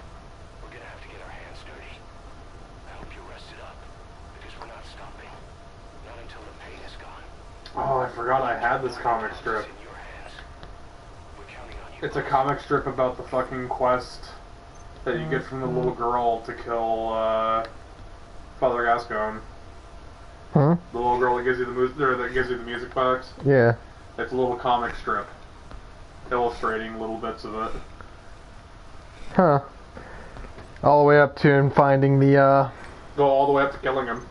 We're gonna have to get our hands dirty. I hope you're rested up, because we're not stopping. Not until the pain is gone. Oh, I forgot I had this comic strip. In your hands. We're counting on you. It's a comic strip about the fucking quest that you get from the little girl to kill Father Gascoigne. Huh? The little girl that gives you the music box. Yeah. It's a little comic strip illustrating little bits of it. Huh. All the way up to and finding the, Go all the way up to killing him.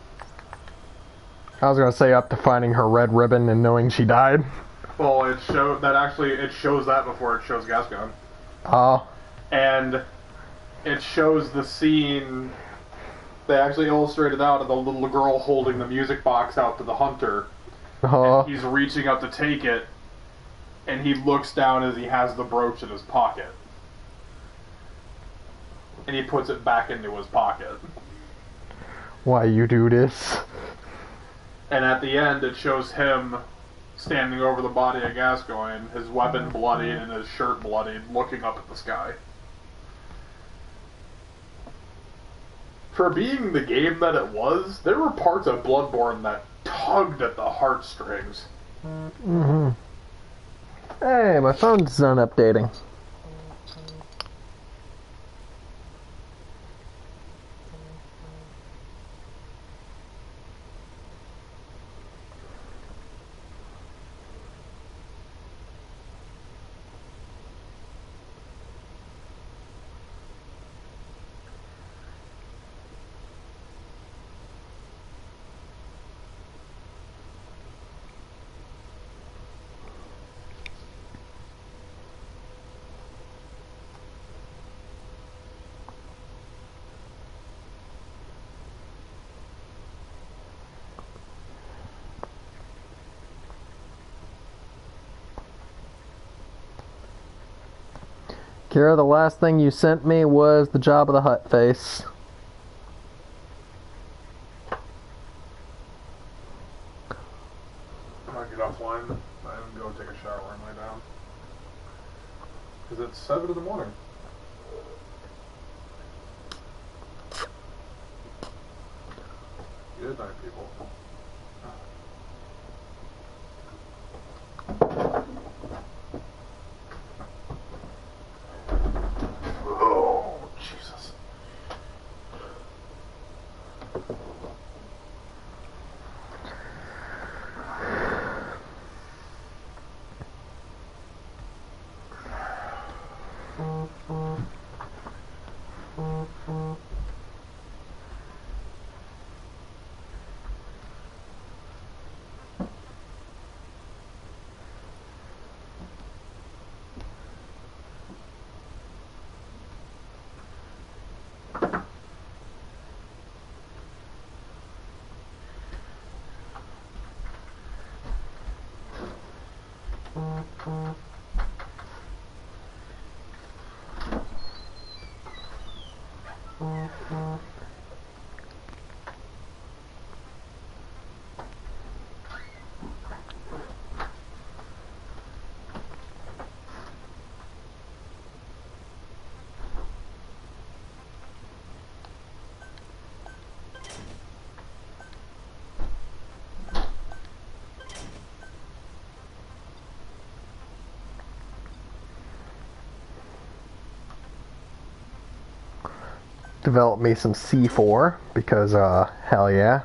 I was gonna say up to finding her red ribbon and knowing she died. Well, it shows that before it shows Gascoigne. Oh. And it shows the scene. They actually illustrated out of the little girl holding the music box out to the hunter. Oh. And he's reaching up to take it, and he looks down as he has the brooch in his pocket. And he puts it back into his pocket. Why you do this? And at the end, it shows him standing over the body of Gascoigne, his weapon bloodied and his shirt bloodied, looking up at the sky. For being the game that it was, there were parts of Bloodborne that tugged at the heartstrings. Mm-hmm. Hey, my phone's done updating. Kira, the last thing you sent me was the Jabba the Hutt face. I'm gonna get offline and go take a shower and lay down. Because it's 7 in the morning. Good night, people. Oh, Jesus. Develop me some C4 because hell yeah.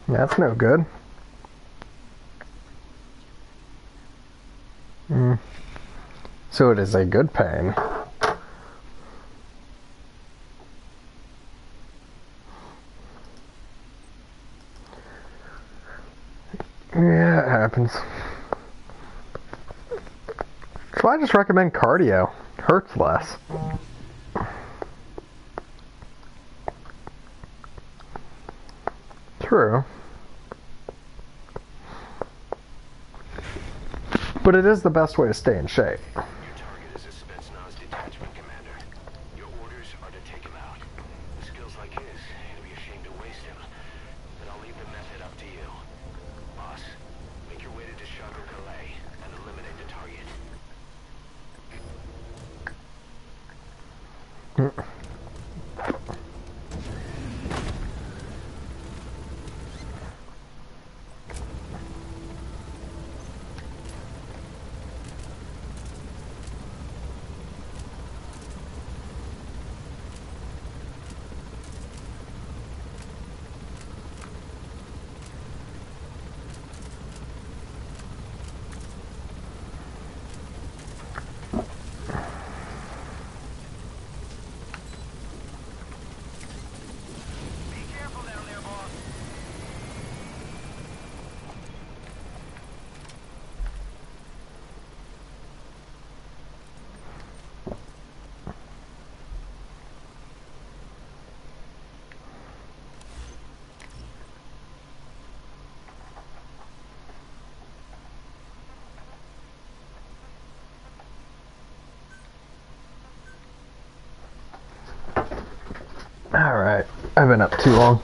That's no good. So it is a good pain. Yeah, it happens. So I just recommend cardio. Hurts less. True. But it is the best way to stay in shape. Your target is a Spetsnaz detachment commander. Your orders are to take him out. With skills like his, it'd be a shame to waste him. But I'll leave the method up to you. Boss, make your way to Deshago Calais and eliminate the target. Alright, I've been up too long.